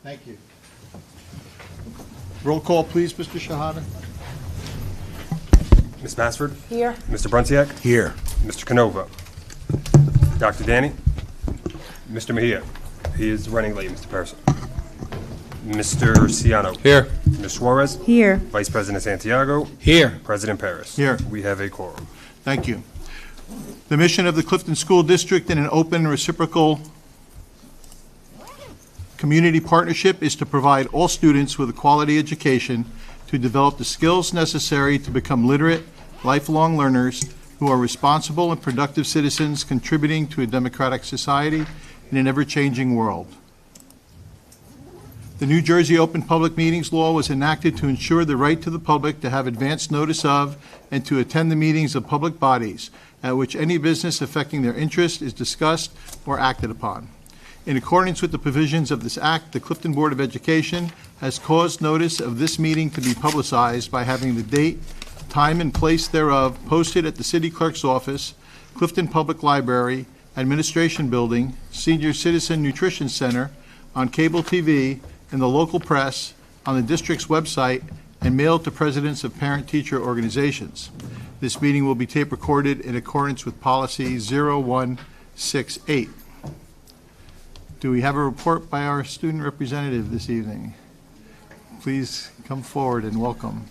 Thank you. Roll call, please, Mr. Shahada. Ms. Massford? Here. Mr. Brunziak? Here. Mr. Canova? Dr. Danny? Mr. Mejia? He is running late, Mr. Person. Mr. Ciano? Here. Ms. Suarez? Here. Vice President Santiago? Here. President Paris? Here. We have a quorum. Thank you. The mission of the Clifton School District in an open and reciprocal community partnership is to provide all students with a quality education to develop the skills necessary to become literate, lifelong learners who are responsible and productive citizens contributing to a democratic society in an ever-changing world. The New Jersey Open Public Meetings Law was enacted to ensure the right to the public to have advance notice of and to attend the meetings of public bodies at which any business affecting their interest is discussed or acted upon. In accordance with the provisions of this act, the Clifton Board of Education has caused notice of this meeting to be publicized by having the date, time, and place thereof posted at the City Clerk's Office, Clifton Public Library, Administration Building, Senior Citizen Nutrition Center, on cable TV, in the local press, on the district's website, and mailed to presidents of parent-teacher organizations. This meeting will be tape recorded in accordance with Policy 0168. Do we have a report by our student representative this evening? Please come forward and welcome.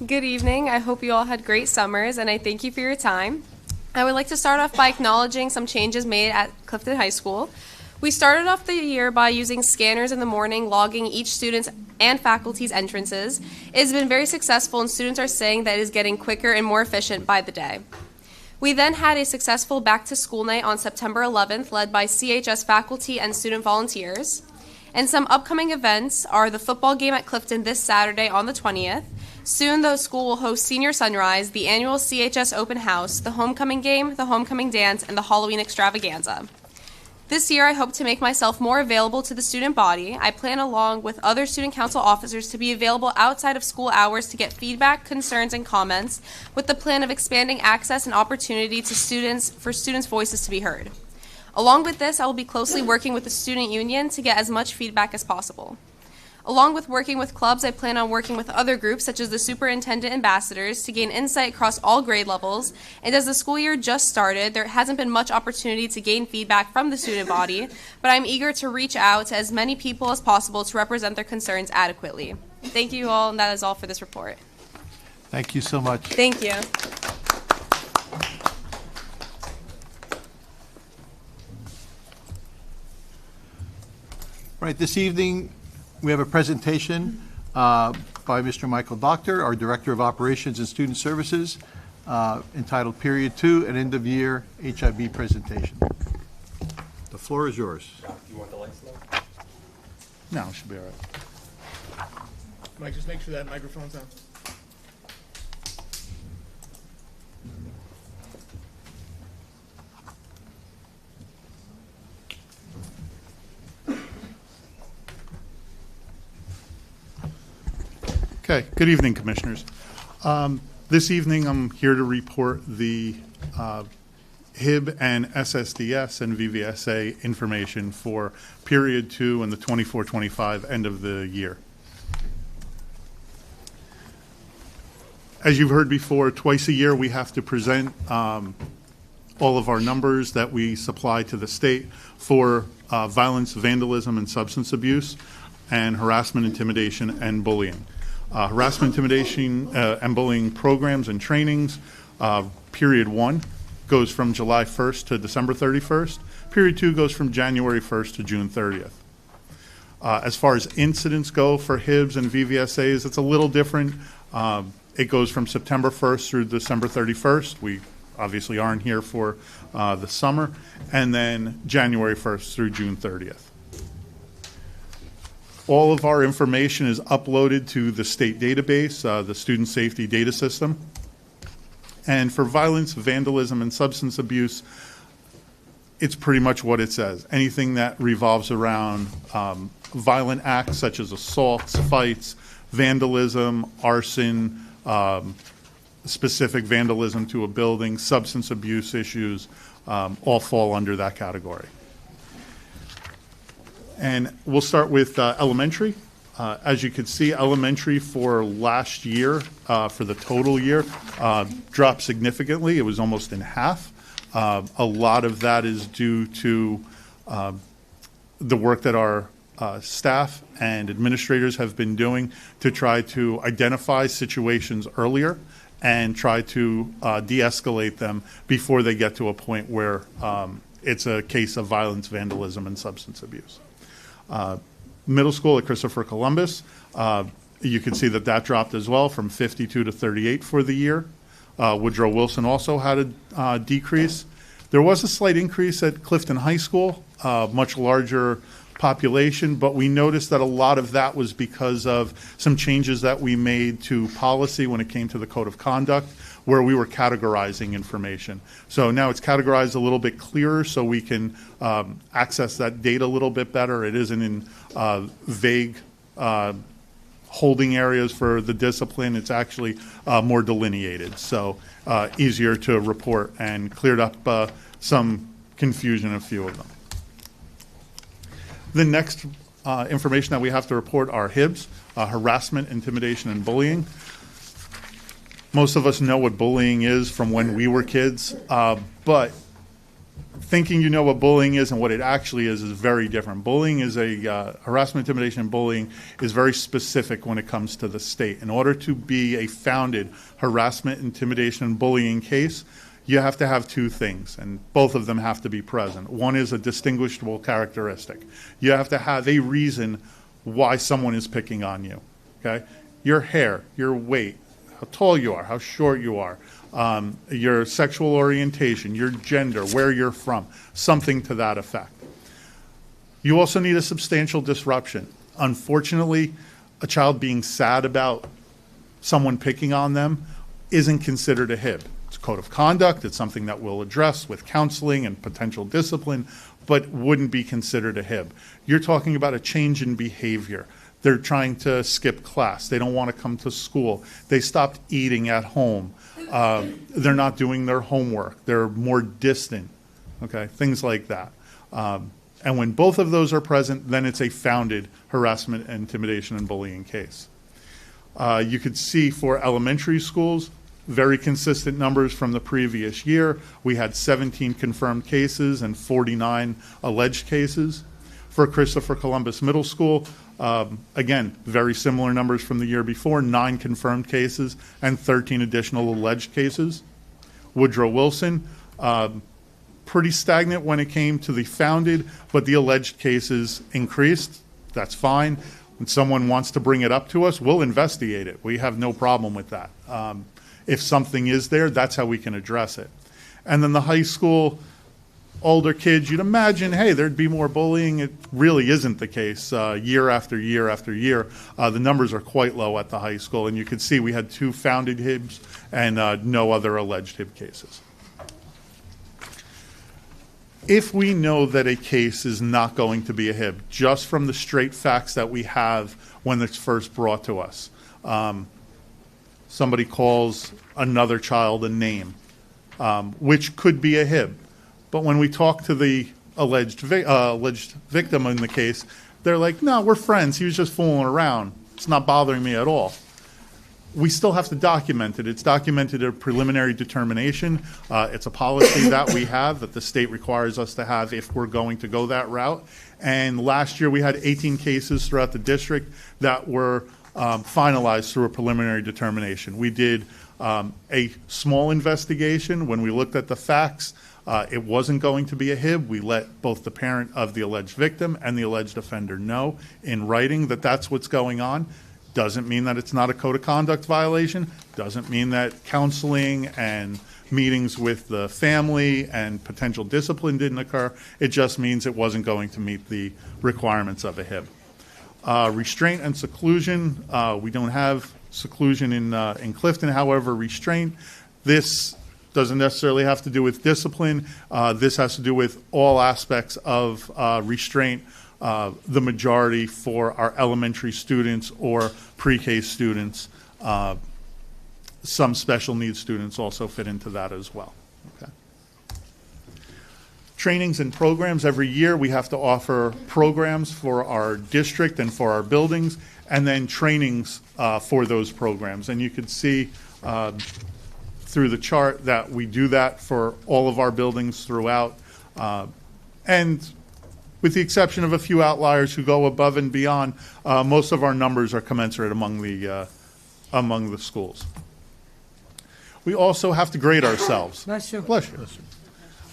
Good evening. I hope you all had great summers, and I thank you for your time. I would like to start off by acknowledging some changes made at Clifton High School. We started off the year by using scanners in the morning, logging each student's and faculty's entrances. It has been very successful, and students are saying that it is getting quicker and more efficient by the day. We then had a successful back-to-school night on September 11th, led by CHS faculty and student volunteers. And some upcoming events are the football game at Clifton this Saturday on the 20th. Soon, the school will host Senior Sunrise, the annual CHS Open House, the homecoming game, the homecoming dance, and the Halloween extravaganza. This year, I hope to make myself more available to the student body. I plan, along with other student council officers, to be available outside of school hours to get feedback, concerns, and comments, with the plan of expanding access and opportunity to students for students' voices to be heard. Along with this, I will be closely working with the student union to get as much feedback as possible. Along with working with clubs, I plan on working with other groups such as the superintendent ambassadors to gain insight across all grade levels. And as the school year just started, there hasn't been much opportunity to gain feedback from the student body, but I'm eager to reach out to as many people as possible to represent their concerns adequately. Thank you all, and that is all for this report. Thank you so much. Thank you. Right, this evening, we have a presentation by Mr. Michael Doctor, our Director of Operations and Student Services, entitled Period 2, an End-of-Year HIB Presentation. The floor is yours. Do you want the lights low? No, it should be all right. Mike, just make sure that microphone's on. Okay, good evening, Commissioners. This evening, I'm here to report the HIB and SSDS and VVSA information for period 2 and the 24-25 end of the year. As you've heard before, twice a year we have to present all of our numbers that we supply to the state for violence, vandalism, and substance abuse, and harassment, intimidation, and bullying. Harassment, intimidation, and bullying programs and trainings. Period 1 goes from July 1st to December 31st. Period 2 goes from January 1st to June 30th. As far as incidents go for HIBs and VVSAs, it's a little different. It goes from September 1st through December 31st. We obviously aren't here for the summer. And then January 1st through June 30th. All of our information is uploaded to the state database, the Student Safety Data System. And for violence, vandalism, and substance abuse, it's pretty much what it says. Anything that revolves around violent acts such as assaults, fights, vandalism, arson, specific vandalism to a building, substance abuse issues, all fall under that category. And we'll start with elementary. As you can see, elementary for last year, for the total year, dropped significantly. It was almost in half. A lot of that is due to the work that our staff and administrators have been doing to try to identify situations earlier and try to de-escalate them before they get to a point where it's a case of violence, vandalism, and substance abuse. Middle school at Christopher Columbus, you can see that that dropped as well from 52 to 38 for the year. Woodrow Wilson also had a decrease. There was a slight increase at Clifton High School, much larger population, but we noticed that a lot of that was because of some changes that we made to policy when it came to the code of conduct, where we were categorizing information. So now it's categorized a little bit clearer so we can access that data a little bit better. It isn't in vague holding areas for the discipline. It's actually more delineated, so easier to report, and cleared up some confusion in a few of them. The next information that we have to report are HIBs, harassment, intimidation, and bullying. Most of us know what bullying is from when we were kids, but thinking you know what bullying is and what it actually is very different. Bullying is harassment, intimidation, and bullying is very specific when it comes to the state. In order to be a founded harassment, intimidation, and bullying case, you have to have two things, and both of them have to be present. One is a distinguishable characteristic. You have to have a reason why someone is picking on you, okay? Your hair, your weight, how tall you are, how short you are, your sexual orientation, your gender, where you're from, something to that effect. You also need a substantial disruption. Unfortunately, a child being sad about someone picking on them isn't considered a HIB. It's a code of conduct. It's something that we'll address with counseling and potential discipline, but wouldn't be considered a HIB. You're talking about a change in behavior. They're trying to skip class. They don't want to come to school. They stopped eating at home. They're not doing their homework. They're more distant, okay? Things like that. And when both of those are present, then it's a founded harassment, intimidation, and bullying case. You could see for elementary schools, very consistent numbers from the previous year. We had 17 confirmed cases and 49 alleged cases. For Christopher Columbus Middle School, again, very similar numbers from the year before, 9 confirmed cases and 13 additional alleged cases. Woodrow Wilson, pretty stagnant when it came to the founded, but the alleged cases increased. That's fine. When someone wants to bring it up to us, we'll investigate it. We have no problem with that. If something is there, that's how we can address it. And then the high school, older kids, you'd imagine, hey, there'd be more bullying. It really isn't the case. Year after year after year, the numbers are quite low at the high school. And you can see we had 2 founded HIBs and no other alleged HIB cases. If we know that a case is not going to be a HIB, just from the straight facts that we have when it's first brought to us, somebody calls another child a name, which could be a HIB. But when we talk to the alleged victim in the case, they're like, no, we're friends. He was just fooling around. It's not bothering me at all. We still have to document it. It's documented a preliminary determination. It's a policy that we have that the state requires us to have if we're going to go that route. And last year we had 18 cases throughout the district that were finalized through a preliminary determination. We did a small investigation. When we looked at the facts, it wasn't going to be a HIB. We let both the parent of the alleged victim and the alleged offender know in writing that that's what's going on. Doesn't mean that it's not a code of conduct violation. Doesn't mean that counseling and meetings with the family and potential discipline didn't occur. It just means it wasn't going to meet the requirements of a HIB. Restraint and seclusion. We don't have seclusion in Clifton. However, restraint, this doesn't necessarily have to do with discipline. This has to do with all aspects of restraint. The majority for our elementary students or pre-K students. some special needs students also fit into that as well. Okay. Trainings and programs. Every year we have to offer programs for our district and for our buildings, and then trainings for those programs. And you can see through the chart that we do that for all of our buildings throughout. And with the exception of a few outliers who go above and beyond, most of our numbers are commensurate among the schools. We also have to grade ourselves. Bless you. Bless you.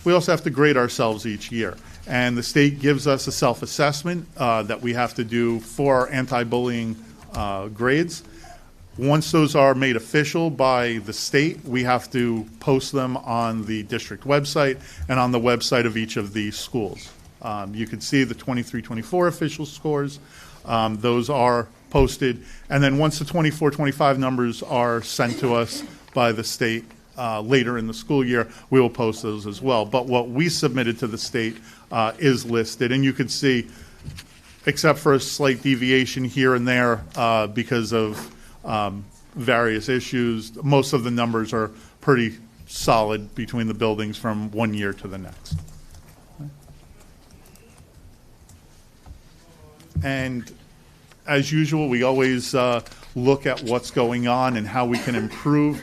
We also have to grade ourselves each year. And the state gives us a self-assessment that we have to do for our anti-bullying grades. Once those are made official by the state, we have to post them on the district website and on the website of each of these schools. You can see the 23-24 official scores. Those are posted. And then once the 24-25 numbers are sent to us by the state later in the school year, we will post those as well. But what we submitted to the state is listed. And you can see, except for a slight deviation here and there because of various issues, most of the numbers are pretty solid between the buildings from one year to the next. And as usual, we always look at what's going on and how we can improve,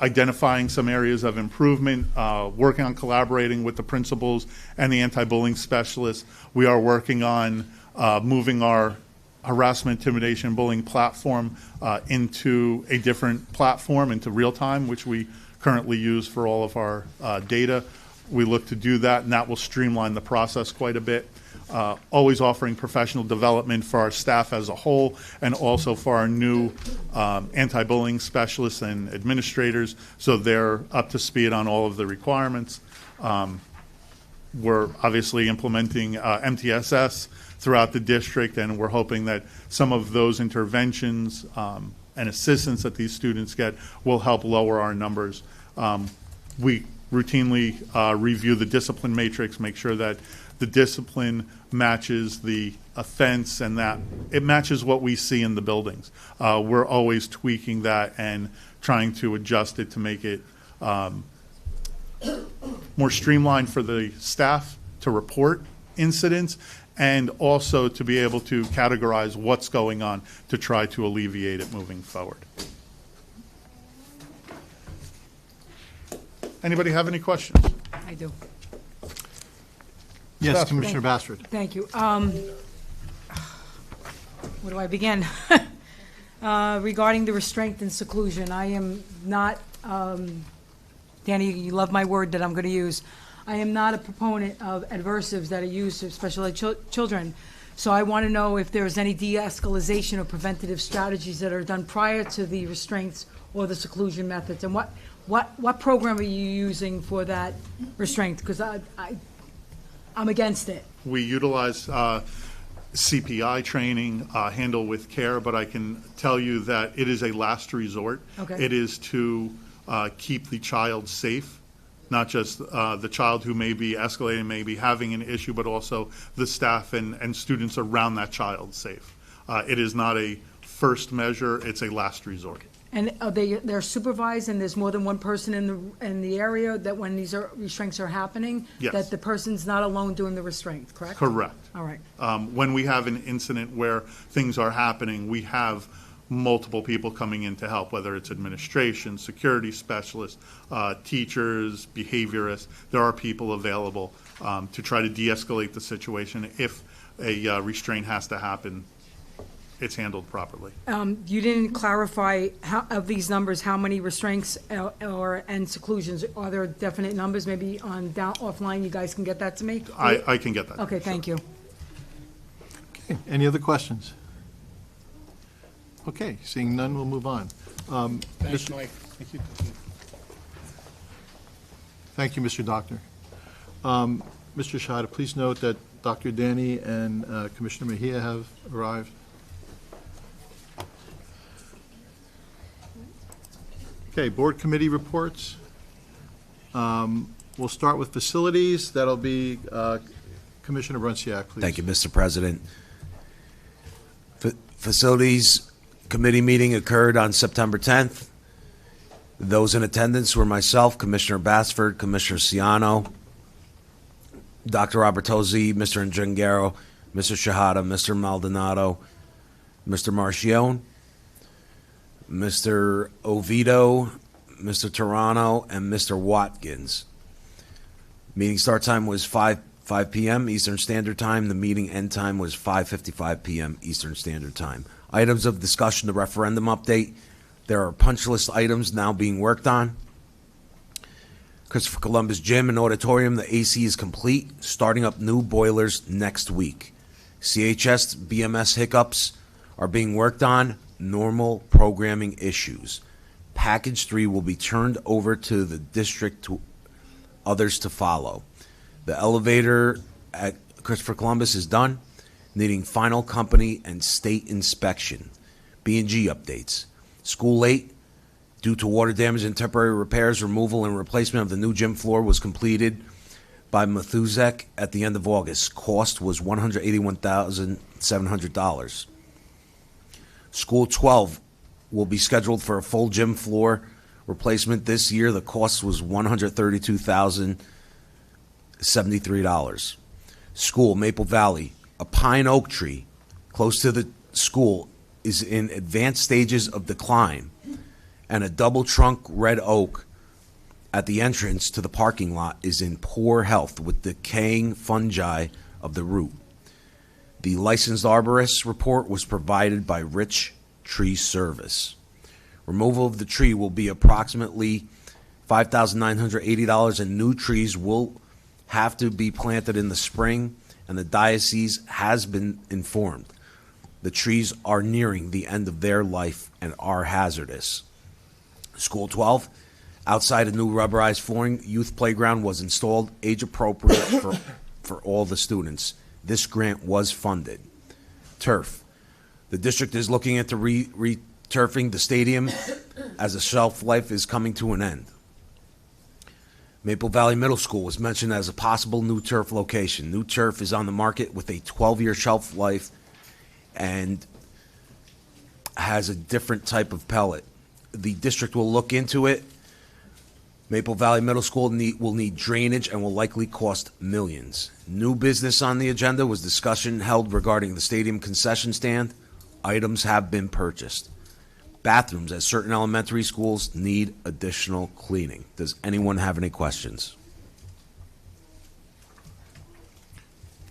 identifying some areas of improvement, working on collaborating with the principals and the anti-bullying specialists. We are working on moving our harassment, intimidation, bullying platform into a different platform, into real time, which we currently use for all of our data. We look to do that, and that will streamline the process quite a bit. Always offering professional development for our staff as a whole, and also for our new anti-bullying specialists and administrators, so they're up to speed on all of the requirements. We're obviously implementing MTSS throughout the district, and we're hoping that some of those interventions and assistance that these students get will help lower our numbers. We routinely review the discipline matrix, make sure that the discipline matches the offense and that it matches what we see in the buildings. We're always tweaking that and trying to adjust it to make it more streamlined for the staff to report incidents, and also to be able to categorize what's going on to try to alleviate it moving forward. Anybody have any questions? I do. Yes, Bastard. Commissioner Bastard. Thank you. Where do I begin? Regarding the restraint and seclusion, I am not, Danny, you love my word that I'm going to use. I am not a proponent of adversives that are used to special ed children. So I want to know if there's any de-escalation or preventative strategies that are done prior to the restraints or the seclusion methods. And what program are you using for that restraint? Because I'm against it. We utilize CPI training, handle with care, but I can tell you that it is a last resort. Okay. It is to keep the child safe, not just the child who may be escalating, may be having an issue, but also the staff and students around that child safe. It is not a first measure, it's a last resort. And they're supervised, and there's more than one person in the area that when these restraints are happening? Yes. That the person's not alone doing the restraint, correct? Correct. All right. When we have an incident where things are happening, we have multiple people coming in to help, whether it's administration, security specialists, teachers, behaviorists. There are people available to try to de-escalate the situation. If a restraint has to happen, it's handled properly. You didn't clarify of these numbers, how many restraints and seclusions. Are there definite numbers? Maybe offline you guys can get that to me? I can get that. Okay, thank you. Okay, any other questions? Okay, seeing none, we'll move on. Thanks, Mike. Thank you. Thank you, Mr. Doctor. Mr. Shada, please note that Dr. Danny and Commissioner Mejia have arrived. Okay, board committee reports. We'll start with facilities. That'll be Commissioner Brunciak, please. Thank you, Mr. President. Facilities Committee meeting occurred on September 10th. Those in attendance were myself, Commissioner Bassford, Commissioner Ciano, Dr. Robertozzi, Mr. Njangaro, Mr. Shahada, Mr. Maldonado, Mr. Marchione, Mr. Oviedo, Mr. Toronto, and Mr. Watkins. Meeting start time was 5 p.m. Eastern Standard Time. The meeting end time was 5:55 p.m. Eastern Standard Time. Items of discussion, the referendum update. There are punch list items now being worked on. Christopher Columbus Gym and Auditorium, the AC is complete, starting up new boilers next week. CHS BMS hiccups are being worked on, normal programming issues. Package 3 will be turned over to the district to others to follow. The elevator at Christopher Columbus is done, needing final company and state inspection. B&G updates. School late. Due to water damage and temporary repairs, removal and replacement of the new gym floor was completed by Mathuzek at the end of August. Cost was $181,700. School 12 will be scheduled for a full gym floor replacement this year. The cost was $132,073. School, Maple Valley, a pine oak tree close to the school is in advanced stages of decline, and a double trunk red oak at the entrance to the parking lot is in poor health with decaying fungi of the root. The licensed arborist report was provided by Rich Tree Service. Removal of the tree will be approximately $5,980, and new trees will have to be planted in the spring, and the diocese has been informed. The trees are nearing the end of their life and are hazardous. School 12, outside a new rubberized flooring, youth playground was installed, age appropriate for all the students. This grant was funded. Turf. The district is looking into re-turfing the stadium as the shelf life is coming to an end. Maple Valley Middle School was mentioned as a possible new turf location. New turf is on the market with a 12-year shelf life and has a different type of pellet. The district will look into it. Maple Valley Middle School will need drainage and will likely cost millions. New business on the agenda was discussion held regarding the stadium concession stand. Items have been purchased. Bathrooms at certain elementary schools need additional cleaning. Does anyone have any questions?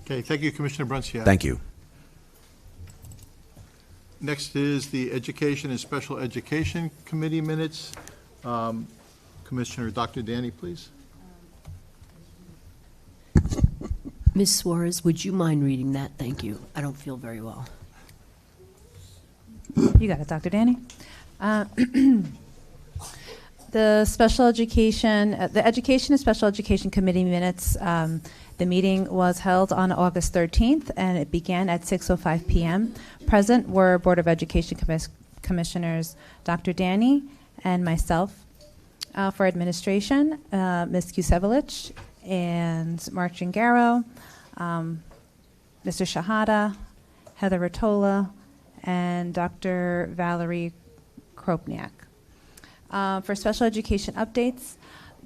Okay, thank you, Commissioner Bruncia. Thank you. Next is the Education and Special Education Committee minutes. Commissioner Dr. Danny, please. Ms. Suarez, would you mind reading that? Thank you. I don't feel very well. You got it, Dr. Danny. The Special Education, the Education and Special Education Committee minutes, the meeting was held on August 13th, and it began at 6:05 p.m. Present were Board of Education Commissioners Dr. Danny and myself. For administration, Ms. Kusevich and Mark Jingaro, Mr. Shahada, Heather Ratola, and Dr. Valerie Kropniak. For special education updates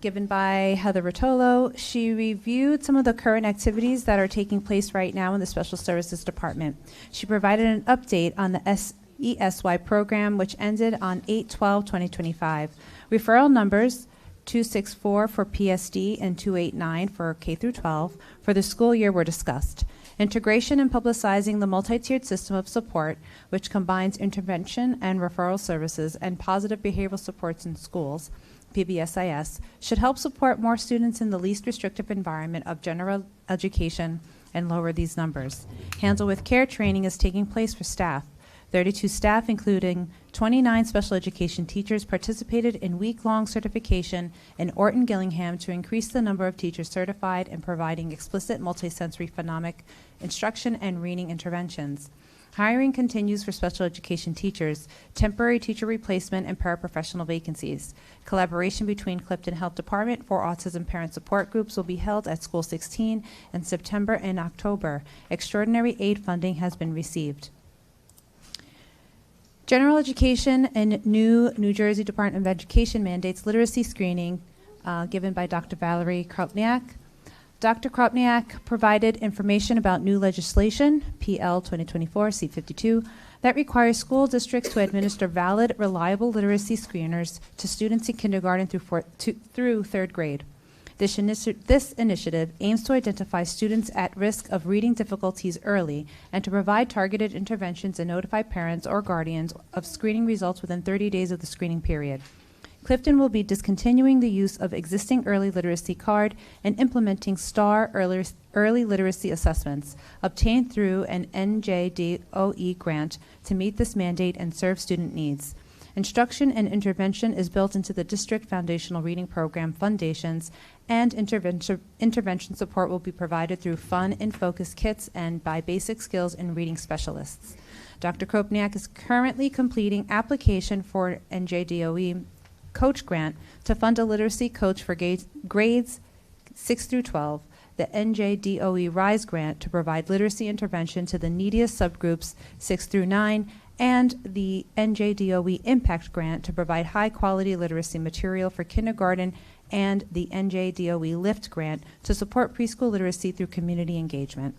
given by Heather Rotolo, she reviewed some of the current activities that are taking place right now in the Special Services Department. She provided an update on the ESY program, which ended on 8/12/2025. Referral numbers 264 for PSD and 289 for K through 12 for the school year were discussed. Integration and publicizing the multi-tiered system of support, which combines intervention and referral services and positive behavioral supports in schools, PBSIS, should help support more students in the least restrictive environment of general education and lower these numbers. Handle with Care training is taking place for staff. 32 staff, including 29 special education teachers, participated in week-long certification in Orton Gillingham to increase the number of teachers certified in providing explicit multisensory phonic instruction and reading interventions. Hiring continues for special education teachers, temporary teacher replacement, and paraprofessional vacancies. Collaboration between Clifton Health Department for Autism Parent Support Groups will be held at School 16 in September and October. Extraordinary aid funding has been received. General education and new New Jersey Department of Education mandates literacy screening given by Dr. Valerie Kropniak. Dr. Kropniak provided information about new legislation, PL 2024 C52, that requires school districts to administer valid, reliable literacy screeners to students in kindergarten through third grade. This initiative aims to identify students at risk of reading difficulties early and to provide targeted interventions and notify parents or guardians of screening results within 30 days of the screening period. Clifton will be discontinuing the use of existing early literacy card and implementing STAR early literacy assessments obtained through an NJDOE grant to meet this mandate and serve student needs. Instruction and intervention is built into the district foundational reading program foundations, and intervention support will be provided through fun and focus kits and by basic skills and reading specialists. Dr. Kropniak is currently completing application for NJDOE coach grant to fund a literacy coach for grades 6 through 12, the NJDOE RISE grant to provide literacy intervention to the neediest subgroups 6 through 9, and the NJDOE Impact grant to provide high-quality literacy material for kindergarten, and the NJDOE LIFT grant to support preschool literacy through community engagement.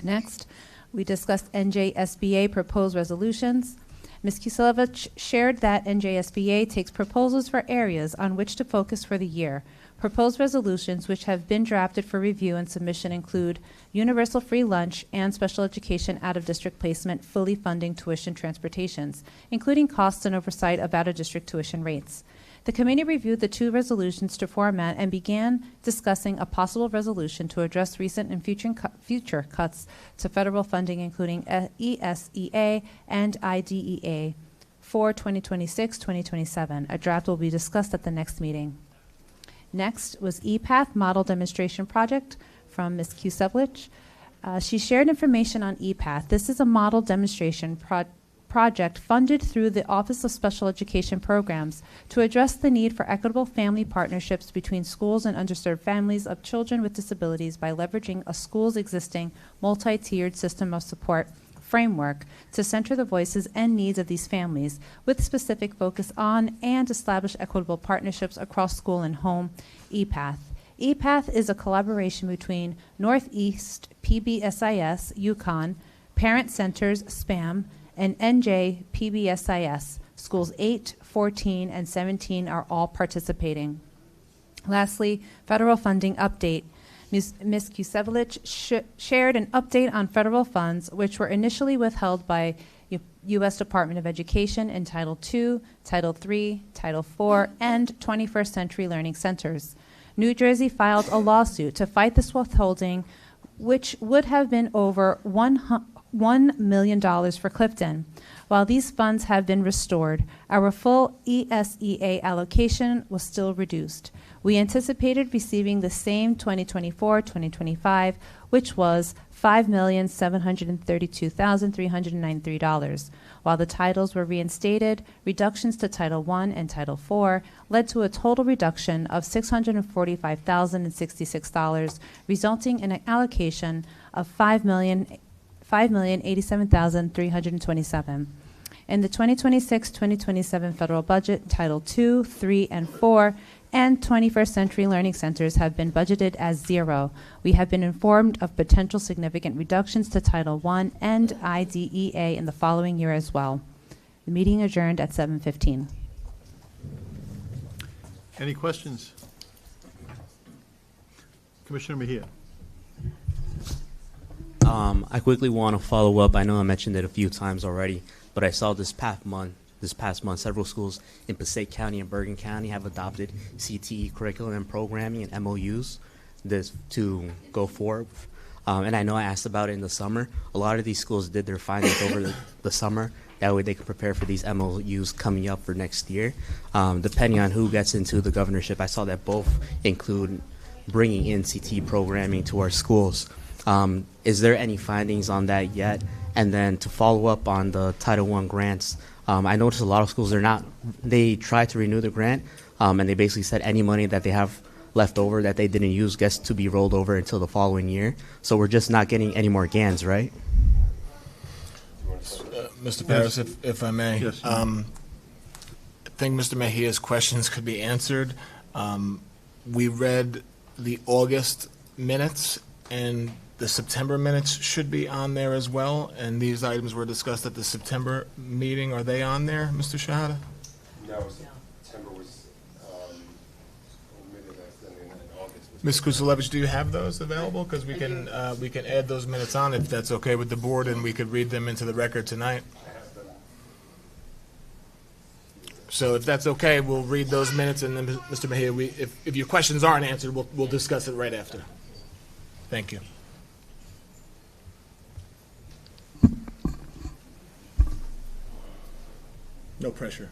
Next, we discussed NJSBA proposed resolutions. Ms. Kuselevich shared that NJSBA takes proposals for areas on which to focus for the year. Proposed resolutions which have been drafted for review and submission include universal free lunch and special education out-of-district placement fully funding tuition transportations, including costs and oversight of out-of-district tuition rates. The committee reviewed the two resolutions to format and began discussing a possible resolution to address recent and future cuts to federal funding, including ESEA and IDEA for 2026-2027. A draft will be discussed at the next meeting. Next was ePath Model Demonstration Project from Ms. Kusevlich. She shared information on ePath. This is a model demonstration project funded through the Office of Special Education Programs to address the need for equitable family partnerships between schools and underserved families of children with disabilities by leveraging a school's existing multi-tiered system of support framework to center the voices and needs of these families with specific focus on and establish equitable partnerships across school and home. ePath. ePath is a collaboration between Northeast PBSIS, Yukon, Parent Centers, SPAM, and NJ PBSIS. Schools 8, 14, and 17 are all participating. Lastly, federal funding update. Ms. Kusevlich shared an update on federal funds, which were initially withheld by U.S. Department of Education in Title II, Title III, Title IV, and 21st Century Learning Centers. New Jersey filed a lawsuit to fight this withholding, which would have been over $1 million for Clifton. While these funds have been restored, our full ESEA allocation was still reduced. We anticipated receiving the same 2024-2025, which was $5,732,393. While the titles were reinstated, reductions to Title I and Title IV led to a total reduction of $645,066, resulting in an allocation of $5,087,327. In the 2026-2027 federal budget, Title II, III, and IV, and 21st Century Learning Centers have been budgeted as zero. We have been informed of potential significant reductions to Title I and IDEA in the following year as well. The meeting adjourned at 7:15. Any questions? Commissioner Mejia. I quickly want to follow up. I know I mentioned it a few times already, but I saw this past month, several schools in Passaic County and Bergen County have adopted CTE curriculum and programming and MOUs to go forward. And I know I asked about it in the summer. A lot of these schools did their findings over the summer. That way they can prepare for these MOUs coming up for next year. Depending on who gets into the governorship, I saw that both include bringing in CTE programming to our schools. Is there any findings on that yet? And then to follow up on the Title I grants, I noticed a lot of schools they tried to renew the grant, and they basically said any money that they have left over that they didn't use gets to be rolled over until the following year. So we're just not getting any more GANs, right? Mr. Paris, if I may. Yes. I think Mr. Mejia's questions could be answered. We read the August minutes, and the September minutes should be on there as well, and these items were discussed at the September meeting. Are they on there, Mr. Shahada? No, September was omitted in August. Ms. Kusalevich, do you have those available? Because we can add those minutes on if that's okay with the board, and we could read them into the record tonight. So if that's okay, we'll read those minutes, and then, Mr. Mejia, if your questions aren't answered, we'll discuss it right after. Thank you. No pressure.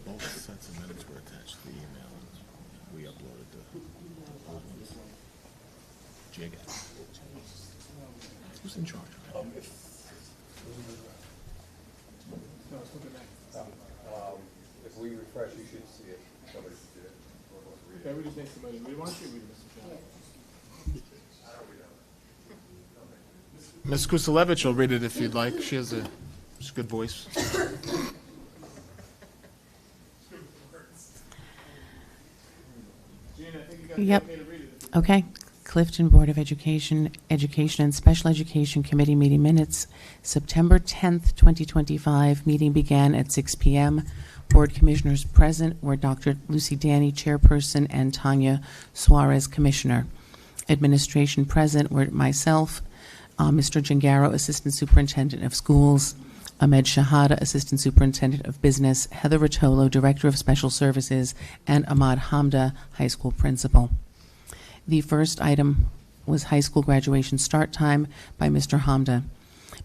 Both sets of minutes were attached to the email. We uploaded the old ones. Jig it. Who's in charge? If we refresh, you should see it. Somebody should see it. Okay, we just need somebody. We want you to read it, Mr. Chairman. Ms. Kusalevich will read it if you'd like. She has a good voice. Yep. Okay. Clifton Board of Education, Education and Special Education Committee meeting minutes, September 10th, 2025. Meeting began at 6 p.m. Board commissioners present were Dr. Lucy Danny, chairperson, and Tanya Suarez, commissioner. Administration present were myself, Mr. Gingaro, assistant superintendent of schools, Ahmed Shahada, assistant superintendent of business, Heather Rotolo, director of special services, and Ahmad Hamda, high school principal. The first item was high school graduation start time by Mr. Hamda.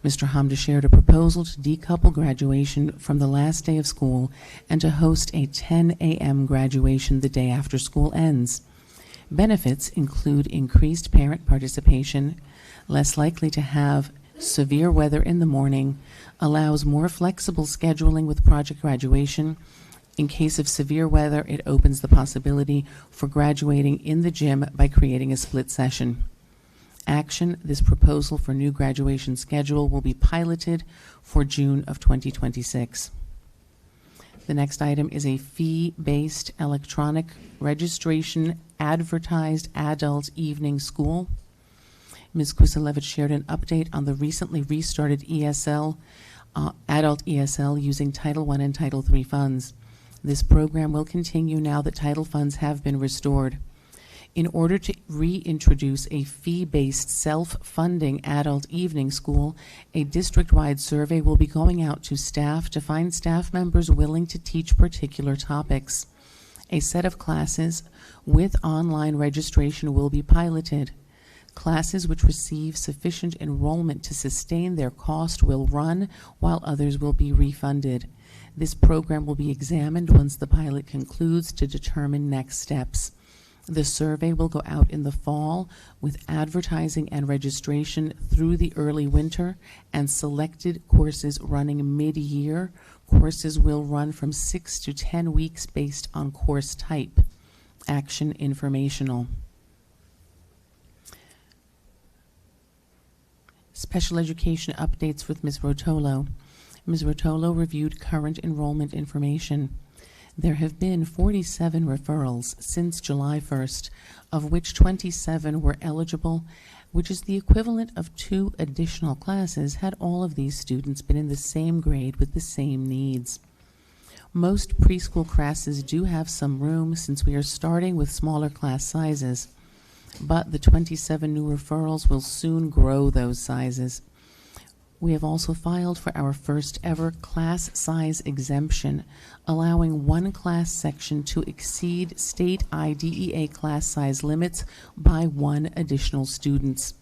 Mr. Hamda shared a proposal to decouple graduation from the last day of school and to host a 10 a.m. graduation the day after school ends. Benefits include increased parent participation, less likely to have severe weather in the morning, allows more flexible scheduling with project graduation. In case of severe weather, it opens the possibility for graduating in the gym by creating a split session. Action: this proposal for new graduation schedule will be piloted for June of 2026. The next item is a fee-based electronic registration advertised adult evening school. Ms. Kusalevich shared an update on the recently restarted ESL, adult ESL, using Title I and Title III funds. This program will continue now that title funds have been restored. In order to reintroduce a fee-based self-funding adult evening school, a district-wide survey will be going out to staff to find staff members willing to teach particular topics. A set of classes with online registration will be piloted. Classes which receive sufficient enrollment to sustain their cost will run, while others will be refunded. This program will be examined once the pilot concludes to determine next steps. The survey will go out in the fall with advertising and registration through the early winter, and selected courses running mid-year. Courses will run from 6 to 10 weeks based on course type. Action: informational. Special education updates with Ms. Rotolo. Ms. Rotolo reviewed current enrollment information. There have been 47 referrals since July 1st, of which 27 were eligible, which is the equivalent of 2 additional classes had all of these students been in the same grade with the same needs. Most preschool classes do have some room since we are starting with smaller class sizes, but the 27 new referrals will soon grow those sizes. We have also filed for our first ever class size exemption, allowing one class section to exceed state IDEA class size limits by 1 additional students.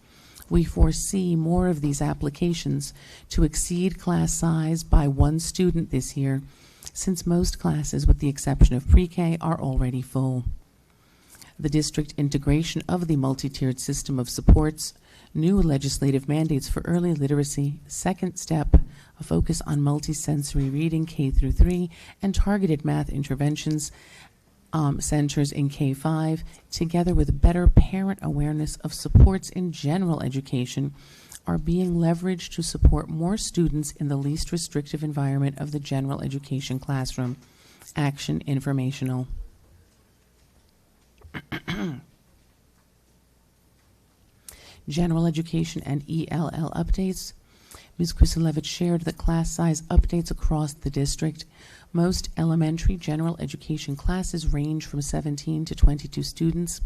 We foresee more of these applications to exceed class size by 1 student this year, since most classes, with the exception of pre-K, are already full. the district integration of the multi-tiered system of supports, new legislative mandates for early literacy, second step, a focus on multisensory reading K through 3, and targeted math interventions centers in K-5, together with better parent awareness of supports in general education, are being leveraged to support more students in the least restrictive environment of the general education classroom. Action informational. General education and ELL updates. Ms. Kusilevich shared that class size updates across the district. Most elementary general education classes range from 17 to 22 students.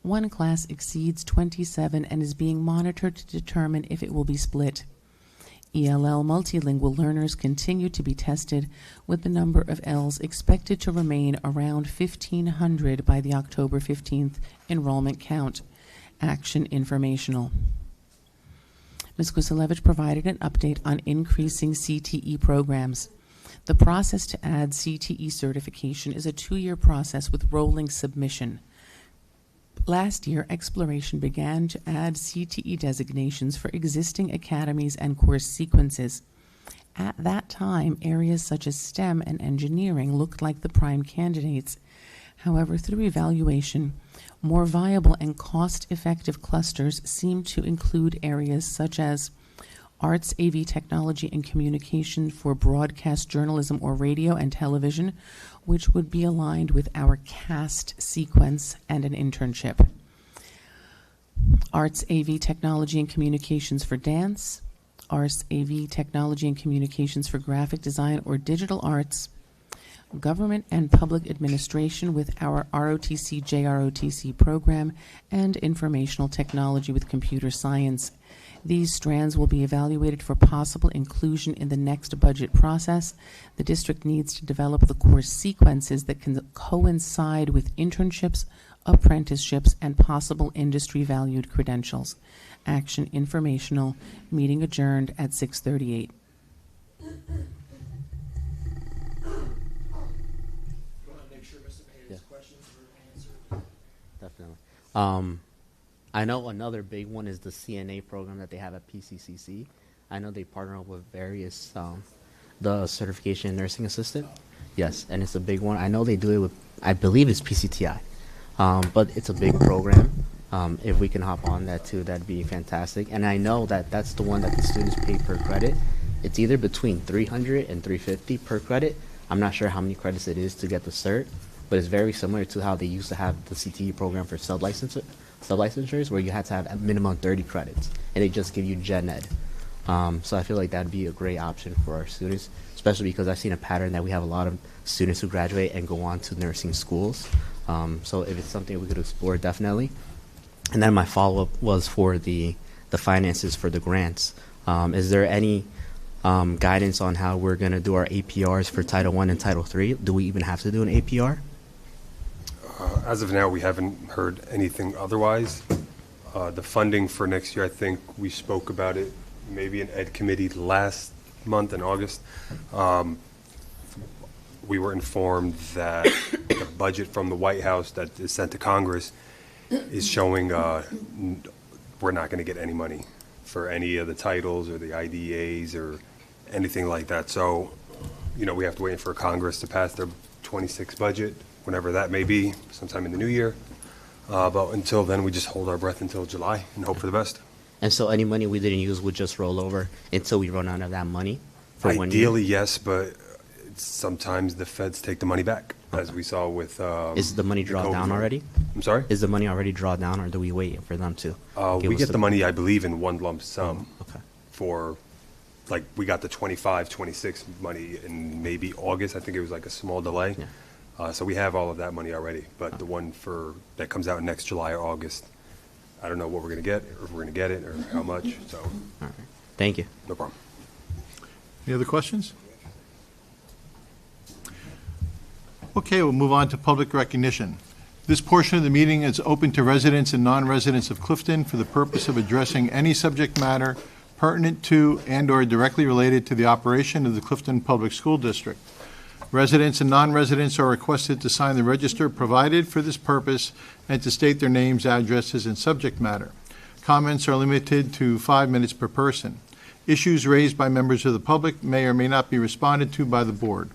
One class exceeds 27 and is being monitored to determine if it will be split. ELL multilingual learners continue to be tested, with the number of Ls expected to remain around 1,500 by the October 15th enrollment count. Action informational. Ms. Kusilevich provided an update on increasing CTE programs. The process to add CTE certification is a 2-year process with rolling submission. Last year, exploration began to add CTE designations for existing academies and course sequences. At that time, areas such as STEM and engineering looked like the prime candidates. However, through evaluation, more viable and cost-effective clusters seem to include areas such as arts, AV technology, and communication for broadcast journalism or radio and television, which would be aligned with our CAST sequence and an internship. Arts, AV technology, and communications for dance, arts, AV technology, and communications for graphic design or digital arts, government and public administration with our ROTC, JROTC program, and informational technology with computer science. These strands will be evaluated for possible inclusion in the next budget process. The district needs to develop the course sequences that can coincide with internships, apprenticeships, and possible industry-valued credentials. Action informational. Meeting adjourned at 6:38. Definitely. I know another big one is the CNA program that they have at PCCC. I know they partner up with various, the certification nursing assistant. Yes, and it's a big one. I know they do it with, I believe it's PCTI, but it's a big program. If we can hop on that too, that'd be fantastic. And I know that that's the one that the students pay per credit. It's either between 300 and 350 per credit. I'm not sure how many credits it is to get the cert, but it's very similar to how they used to have the CTE program for sublicensures, where you had to have a minimum 30 credits, and they just give you gen ed. So I feel like that'd be a great option for our students, especially because I've seen a pattern that we have a lot of students who graduate and go on to nursing schools. So if it's something we could explore, definitely. And then my follow-up was for the finances for the grants. Is there any guidance on how we're going to do our APRs for Title I and Title III? Do we even have to do an APR? As of now, we haven't heard anything otherwise. The funding for next year, I think we spoke about it maybe in Ed Committee last month in August. We were informed that the budget from the White House that is sent to Congress is showing we're not going to get any money for any of the titles or the IDAs or anything like that. So, we have to wait for Congress to pass their 26 budget, whenever that may be, sometime in the new year. But until then, we just hold our breath until July and hope for the best. And so any money we didn't use would just roll over until we run out of that money for 1 year? Ideally, yes, but sometimes the feds take the money back, as we saw with Is the money drawn down already? I'm sorry? Is the money already drawn down, or do we wait for them to? We get the money, I believe, in one lump sum Okay. for, like, we got the 25, 26 money in maybe August. I think it was like a small delay. Yeah. So we have all of that money already. But the one that comes out next July or August, I don't know what we're going to get, or if we're going to get it, or how much. So, All right. Thank you. no problem. Any other questions? Okay, we'll move on to public recognition. This portion of the meeting is open to residents and non-residents of Clifton for the purpose of addressing any subject matter pertinent to and/or directly related to the operation of the Clifton Public School District. Residents and non-residents are requested to sign the register provided for this purpose and to state their names, addresses, and subject matter. Comments are limited to 5 minutes per person. Issues raised by members of the public may or may not be responded to by the board.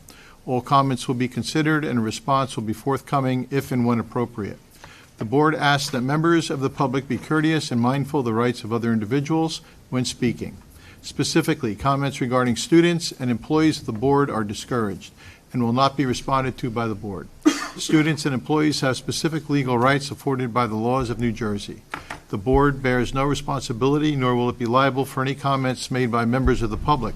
All comments will be considered and a response will be forthcoming if and when appropriate. The board asks that members of the public be courteous and mindful of the rights of other individuals when speaking. Specifically, comments regarding students and employees of the board are discouraged and will not be responded to by the board. Students and employees have specific legal rights afforded by the laws of New Jersey. The board bears no responsibility, nor will it be liable for any comments made by members of the public.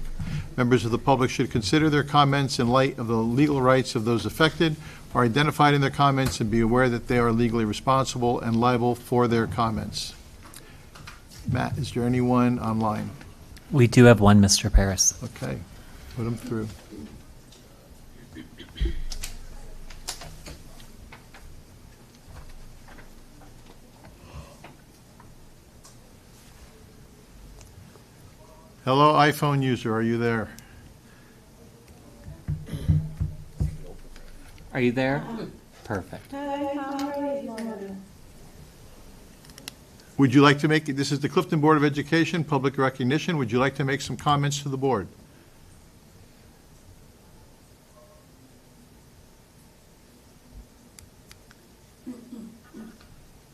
Members of the public should consider their comments in light of the legal rights of those affected, are identified in their comments, and be aware that they are legally responsible and liable for their comments. Matt, is there anyone online? We do have one, Mr. Paris. Okay, put them through. Hello, iPhone user, are you there? Are you there? Perfect. Would you like to make, this is the Clifton Board of Education, public recognition. Would you like to make some comments to the board?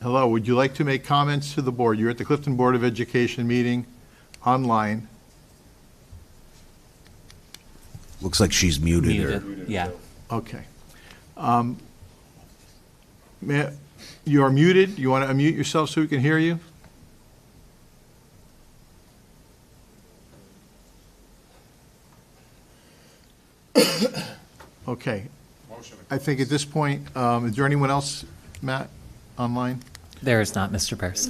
Hello, would you like to make comments to the board? You're at the Clifton Board of Education meeting online. Looks like she's muted her. Yeah. Okay. You are muted. You want to unmute yourself so we can hear you? Okay. I think at this point, is there anyone else, Matt, online? There is not, Mr. Paris.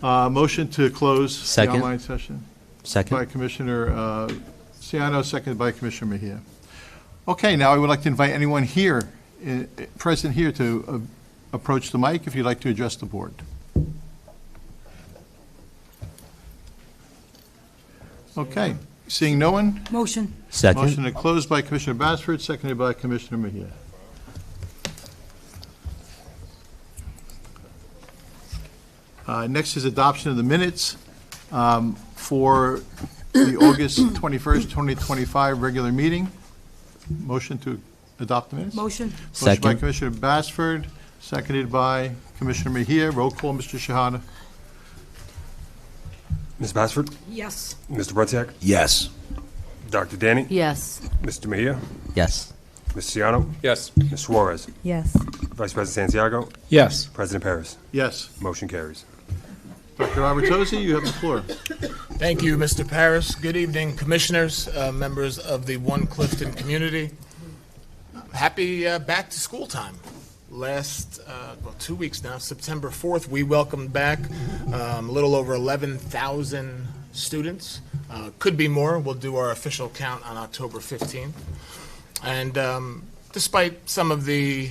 Motion to close the Second. online session. Second. By Commissioner Ciano, seconded by Commissioner Mejia. Okay, now I would like to invite anyone here, present here, to approach the mic if you'd like to address the board. Okay, seeing no one, Motion. Second. motion to close by Commissioner Basford, seconded by Commissioner Mejia. Next is adoption of the minutes for the August 21st, 2025 regular meeting. Motion to adopt the minutes? Motion. Motion by Second. Commissioner Basford, seconded by Commissioner Mejia. Roll call, Mr. Shahada. Ms. Basford? Yes. Mr. Brunsack? Yes. Dr. Danny? Yes. Mr. Mejia? Yes. Ms. Ciano? Yes. Ms. Suarez? Yes. Vice President Santiago? Yes. President Paris? Yes. Motion carries. Dr. Robertosi, you have the floor. Thank you, Mr. Paris. Good evening, commissioners, members of the One Clifton community. Happy back to school time. Last 2 weeks now, September 4th, we welcomed back a little over 11,000 students. Could be more. We'll do our official count on October 15th. And despite some of the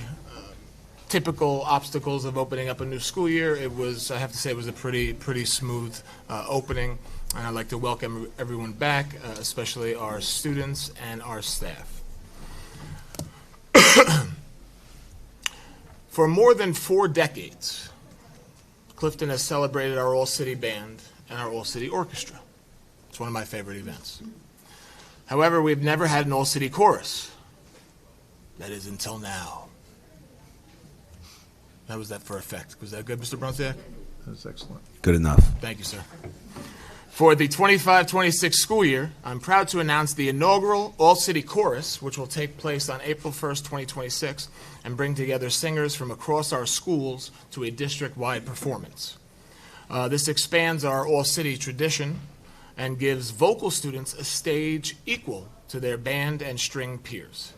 typical obstacles of opening up a new school year, it was, I have to say, it was a pretty smooth opening. And I'd like to welcome everyone back, especially our students and our staff. For more than 4 decades, Clifton has celebrated our All-City Band and our All-City Orchestra. It's one of my favorite events. However, we've never had an All-City Chorus. That is until now. How was that for effect? Was that good, Mr. Brunsack? That's excellent. Good enough. Thank you, sir. For the 25-26 school year, I'm proud to announce the inaugural All-City Chorus, which will take place on April 1st, 2026, and bring together singers from across our schools to a district-wide performance. This expands our All-City tradition and gives vocal students a stage equal to their band and string peers.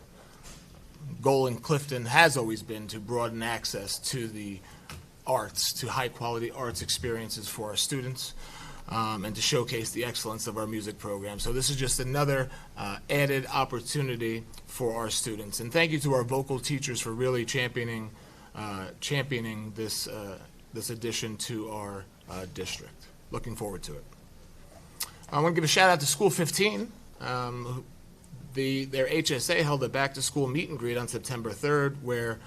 Goal in Clifton has always been to broaden access to the arts, to high-quality arts experiences for our students, and to showcase the excellence of our music program. So this is just another added opportunity for our students. And thank you to our vocal teachers for really championing this addition to our district. Looking forward to it. I want to give a shout out to School 15. Their HSA held a back-to-school meet and greet on September 3rd, where,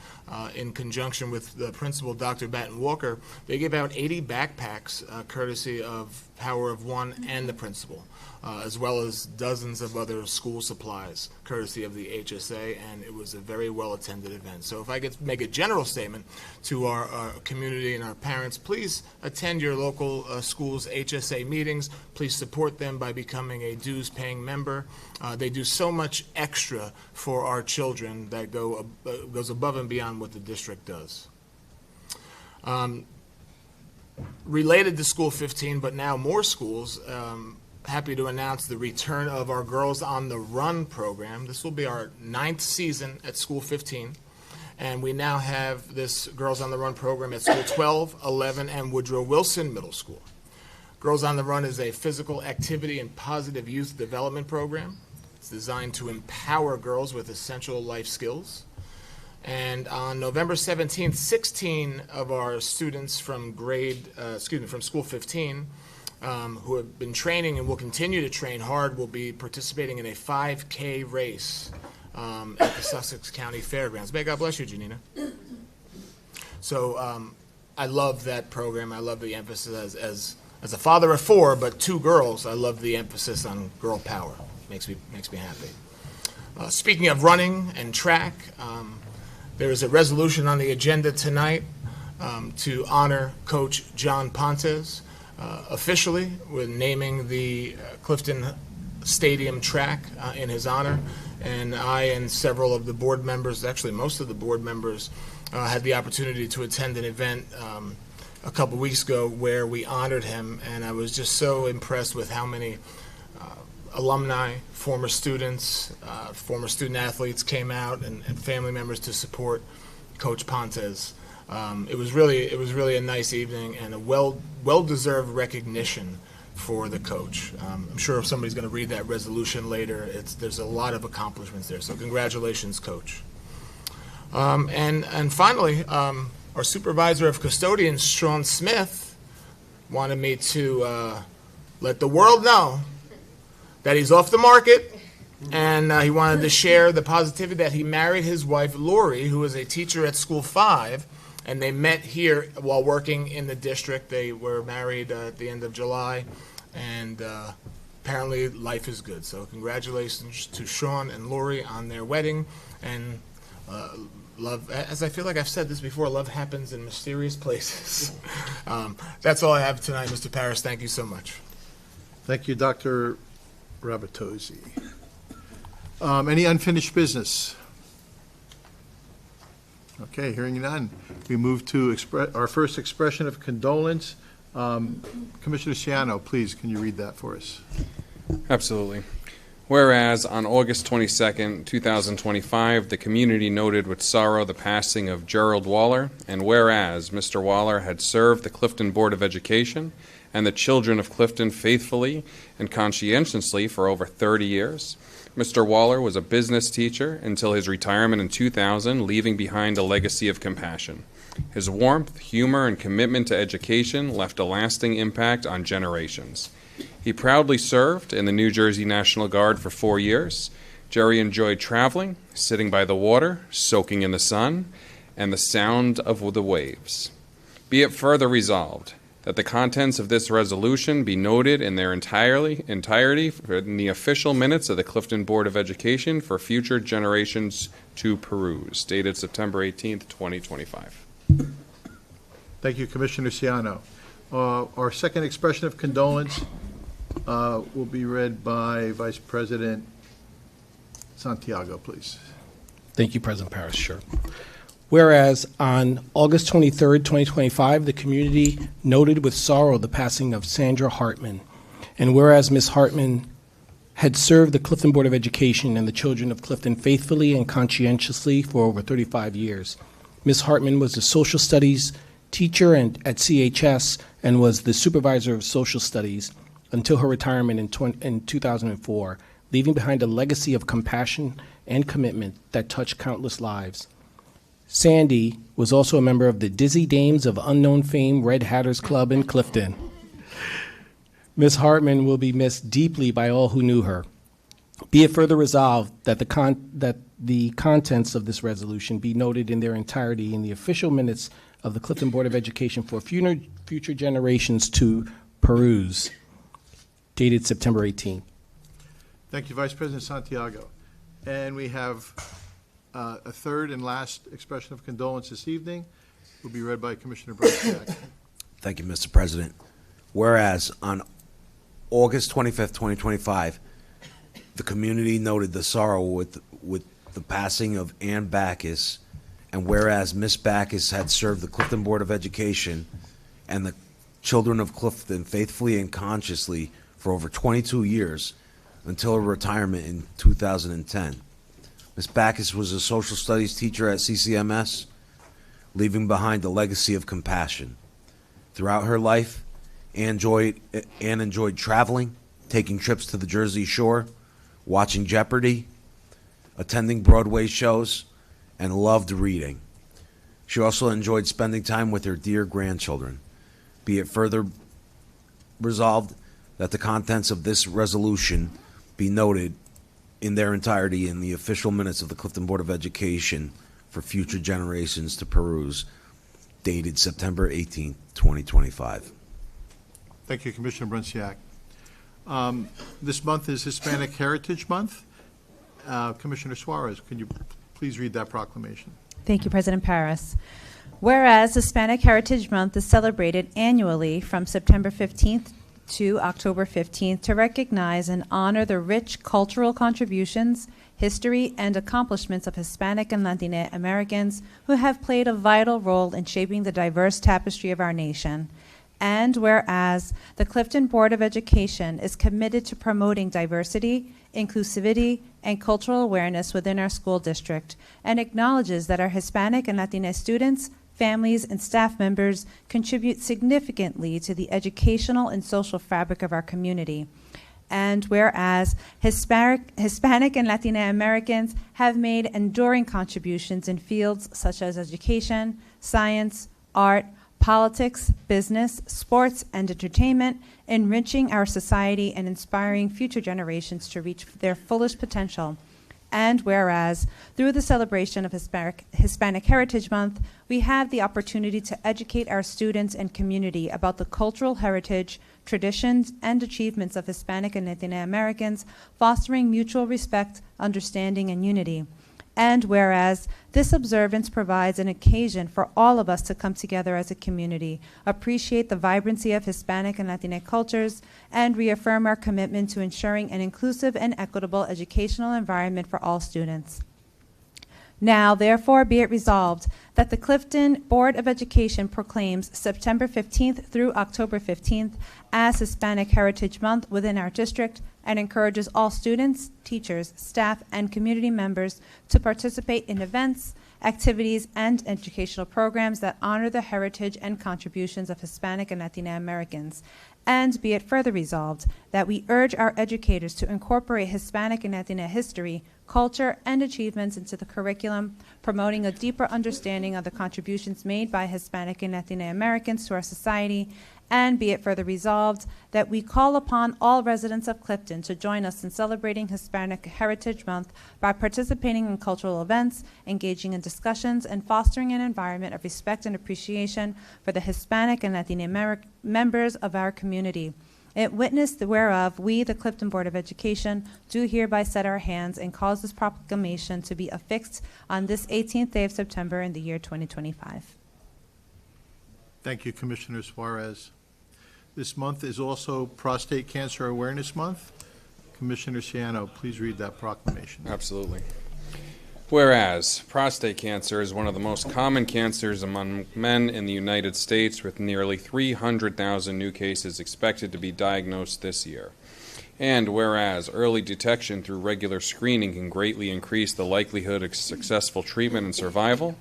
in conjunction with the principal, Dr. Batten Walker, they gave out 80 backpacks courtesy of Power of One and the principal, as well as dozens of other school supplies courtesy of the HSA, and it was a very well-attended event. So if I could make a general statement to our community and our parents, please attend your local school's HSA meetings. Please support them by becoming a dues-paying member. They do so much extra for our children that goes above and beyond what the district does. Related to School 15, but now more schools, happy to announce the return of our Girls on the Run program. This will be our 9th season at School 15, and we now have this Girls on the Run program at School 12, 11, and Woodrow Wilson Middle School. Girls on the Run is a physical activity and positive youth development program. It's designed to empower girls with essential life skills. And on November 17th, 16 of our students from from School 15, who have been training and will continue to train hard, will be participating in a 5K race at the Sussex County Fairgrounds. May God bless you, Janina. So I love that program. I love the emphasis as a father of 4, but 2 girls. I love the emphasis on girl power. Makes me happy. Speaking of running and track, there is a resolution on the agenda tonight to honor Coach John Pontes officially with naming the Clifton Stadium track in his honor. And I and several of the board members, actually most of the board members, had the opportunity to attend an event a couple weeks ago where we honored him, and I was just so impressed with how many alumni, former students, former student athletes came out and family members to support Coach Pontes. It was really a nice evening and a well-deserved recognition for the coach. I'm sure if somebody's going to read that resolution later, there's a lot of accomplishments there. So congratulations, Coach. And finally, our supervisor of custodians, Sean Smith, wanted me to let the world know that he's off the market, and he wanted to share the positivity that he married his wife, Lori, who is a teacher at School 5, and they met here while working in the district. They were married at the end of July, and apparently life is good. So congratulations to Sean and Lori on their wedding, and love, as I feel like I've said this before, love happens in mysterious places. That's all I have tonight, Mr. Parris. Thank you so much. Thank you, Dr. Rabatozzi. Any unfinished business? Okay, hearing none. We move to our first expression of condolence. Commissioner Ciano, please, can you read that for us? Absolutely. Whereas on August 22nd, 2025, the community noted with sorrow the passing of Gerald Waller, and whereas Mr. Waller had served the Clifton Board of Education and the children of Clifton faithfully and conscientiously for over 30 years. Mr. Waller was a business teacher until his retirement in 2000, leaving behind a legacy of compassion. His warmth, humor, and commitment to education left a lasting impact on generations. He proudly served in the New Jersey National Guard for 4 years. Jerry enjoyed traveling, sitting by the water, soaking in the sun, and the sound of the waves. Be it further resolved that the contents of this resolution be noted in their entirety in the official minutes of the Clifton Board of Education for future generations to peruse. Dated September 18th, 2025. Thank you, Commissioner Ciano. Our second expression of condolence will be read by Vice President Santiago, please. Thank you, President Parris. Sure. Whereas on August 23rd, 2025, the community noted with sorrow the passing of Sandra Hartman. And whereas Ms. Hartman had served the Clifton Board of Education and the children of Clifton faithfully and conscientiously for over 35 years. Ms. Hartman was a social studies teacher at CHS and was the supervisor of social studies until her retirement in 2004, leaving behind a legacy of compassion and commitment that touched countless lives. Sandy was also a member of the Dizzy Dames of Unknown Fame Red Hatters Club in Clifton. Ms. Hartman will be missed deeply by all who knew her. Be it further resolved that the contents of this resolution be noted in their entirety in the official minutes of the Clifton Board of Education for future generations to peruse. Dated September 18. Thank you, Vice President Santiago. And we have a third and last expression of condolence this evening. Will be read by Commissioner Brasiak. Thank you, Mr. President. Whereas on August 25th, 2025, the community noted the sorrow with the passing of Ann Backus, and whereas Miss Backus had served the Clifton Board of Education and the children of Clifton faithfully and consciously for over 22 years until her retirement in 2010. Ms. Backus was a social studies teacher at CCMS, leaving behind a legacy of compassion. Throughout her life, Ann enjoyed traveling, taking trips to the Jersey Shore, watching Jeopardy, attending Broadway shows, and loved reading. She also enjoyed spending time with her dear grandchildren. Be it further resolved that the contents of this resolution be noted in their entirety in the official minutes of the Clifton Board of Education for future generations to peruse, dated September 18, 2025. Thank you, Commissioner Brasiak. This month is Hispanic Heritage Month. Commissioner Suarez, could you please read that proclamation? Thank you, President Paris. Whereas Hispanic Heritage Month is celebrated annually from September 15th to October 15th to recognize and honor the rich cultural contributions, history, and accomplishments of Hispanic and Latina Americans who have played a vital role in shaping the diverse tapestry of our nation. And whereas the Clifton Board of Education is committed to promoting diversity, inclusivity, and cultural awareness within our school district, and acknowledges that our Hispanic and Latina students, families, and staff members contribute significantly to the educational and social fabric of our community. And whereas Hispanic and Latina Americans have made enduring contributions in fields such as education, science, art, politics, business, sports, and entertainment, enriching our society and inspiring future generations to reach their fullest potential. And whereas, through the celebration of Hispanic Heritage Month, we have the opportunity to educate our students and community about the cultural heritage, traditions, and achievements of Hispanic and Latina Americans, fostering mutual respect, understanding, and unity. And whereas this observance provides an occasion for all of us to come together as a community, appreciate the vibrancy of Hispanic and Latina cultures, and reaffirm our commitment to ensuring an inclusive and equitable educational environment for all students. Now, therefore, be it resolved that the Clifton Board of Education proclaims September 15th through October 15th as Hispanic Heritage Month within our district and encourages all students, teachers, staff, and community members to participate in events, activities, and educational programs that honor the heritage and contributions of Hispanic and Latina Americans. And be it further resolved that we urge our educators to incorporate Hispanic and Latina history, culture, and achievements into the curriculum, promoting a deeper understanding of the contributions made by Hispanic and Latina Americans to our society. And be it further resolved that we call upon all residents of Clifton to join us in celebrating Hispanic Heritage Month by participating in cultural events, engaging in discussions, and fostering an environment of respect and appreciation for the Hispanic and Latina members of our community. In witness whereof, we, the Clifton Board of Education, do hereby set our hands and cause this proclamation to be affixed on this 18th day of September in the year 2025. Thank you, Commissioner Suarez. This month is also Prostate Cancer Awareness Month. Commissioner Ciano, please read that proclamation. Absolutely. Whereas prostate cancer is one of the most common cancers among men in the United States, with nearly 300,000 new cases expected to be diagnosed this year. And whereas early detection through regular screening can greatly increase the likelihood of successful treatment and survival.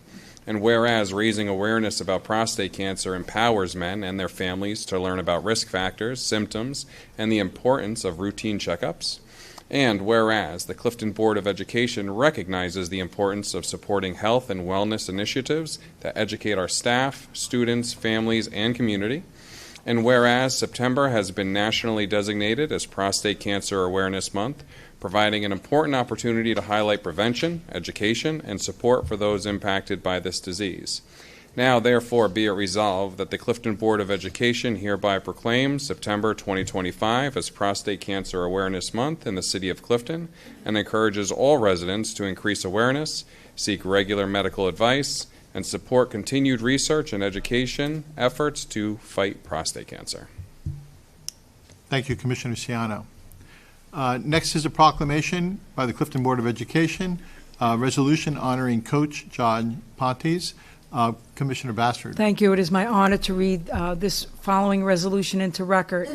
And whereas raising awareness about prostate cancer empowers men and their families to learn about risk factors, symptoms, and the importance of routine checkups. And whereas the Clifton Board of Education recognizes the importance of supporting health and wellness initiatives that educate our staff, students, families, and community. And whereas September has been nationally designated as Prostate Cancer Awareness Month, providing an important opportunity to highlight prevention, education, and support for those impacted by this disease. Now, therefore, be it resolved that the Clifton Board of Education hereby proclaims September 2025 as Prostate Cancer Awareness Month in the City of Clifton and encourages all residents to increase awareness, seek regular medical advice, and support continued research and education efforts to fight prostate cancer. Thank you, Commissioner Ciano. Next is a proclamation by the Clifton Board of Education, resolution honoring Coach John Pontes. Commissioner Bassford. Thank you. It is my honor to read this following resolution into record.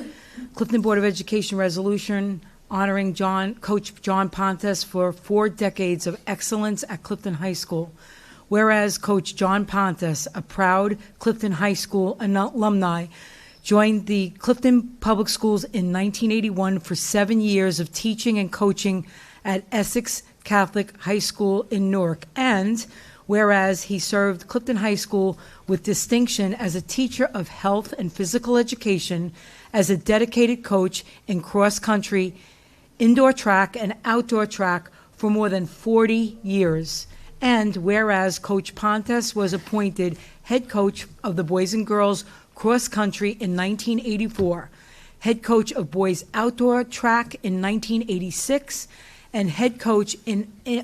Clifton Board of Education resolution honoring Coach John Pontes for 4 decades of excellence at Clifton High School. Whereas Coach John Pontes, a proud Clifton High School alumni, joined the Clifton Public Schools in 1981 for 7 years of teaching and coaching at Essex Catholic High School in Newark, and whereas he served Clifton High School with distinction as a teacher of health and physical education, as a dedicated coach in cross-country, indoor track, and outdoor track for more than 40 years. And whereas Coach Pontes was appointed head coach of the Boys and Girls Cross-Country in 1984, head coach of boys outdoor track in 1986, and head coach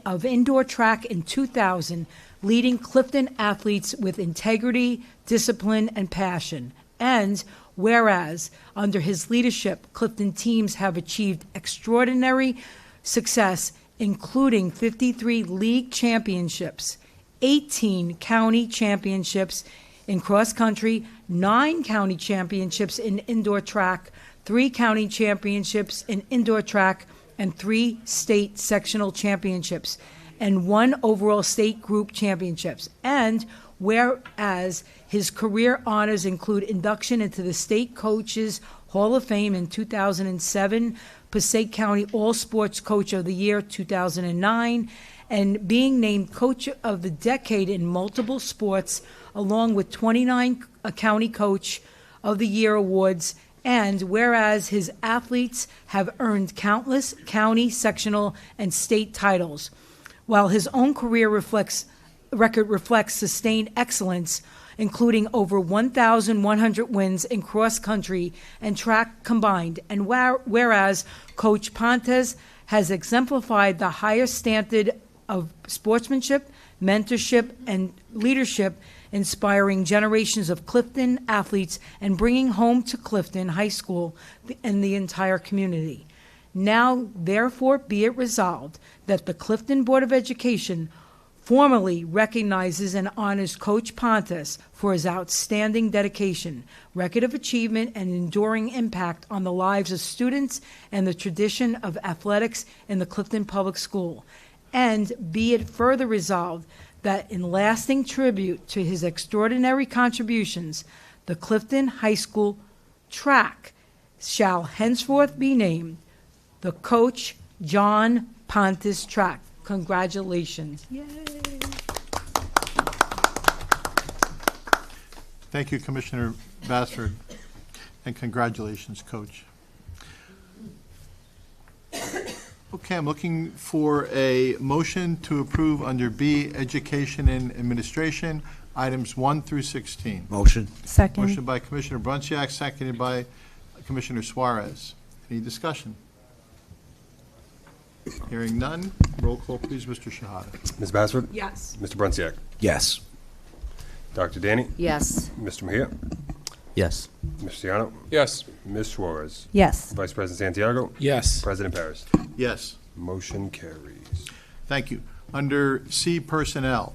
of indoor track in 2000, leading Clifton athletes with integrity, discipline, and passion. And whereas, under his leadership, Clifton teams have achieved extraordinary success, including 53 league championships, 18 county championships in cross-country, 9 county championships in indoor track, 3 county championships in indoor track, and 3 state sectional championships, and 1 overall state group championships. And whereas his career honors include induction into the State Coaches Hall of Fame in 2007, Passaic County All-Sports Coach of the Year 2009, and being named Coach of the Decade in multiple sports, along with 29 County Coach of the Year awards. And whereas his athletes have earned countless county, sectional, and state titles, while his own career record reflects sustained excellence, including over 1,100 wins in cross-country and track combined. And whereas Coach Pontes has exemplified the highest standard of sportsmanship, mentorship, and leadership, inspiring generations of Clifton athletes and bringing home to Clifton High School and the entire community. Now, therefore, be it resolved that the Clifton Board of Education formally recognizes and honors Coach Pontes for his outstanding dedication, record of achievement, and enduring impact on the lives of students and the tradition of athletics in the Clifton Public School. And be it further resolved that in lasting tribute to his extraordinary contributions, the Clifton High School track shall henceforth be named the Coach John Pontes Track. Congratulations. Yay. Thank you, Commissioner Bassford, and congratulations, Coach. Okay, I'm looking for a motion to approve under B, Education and Administration, items 1 through 16. Motion. Second. Motion by Commissioner Brunciak, seconded by Commissioner Suarez. Any discussion? Hearing none, roll call, please, Mr. Shahada. Ms. Bassford? Yes. Mr. Brunciak? Yes. Dr. Danny? Yes. Mr. Mejia? Yes. Mr. Ciano? Yes. Ms. Suarez? Yes. Vice President Santiago? Yes. President Paris? Yes. Motion carries. Thank you. Under C, Personnel,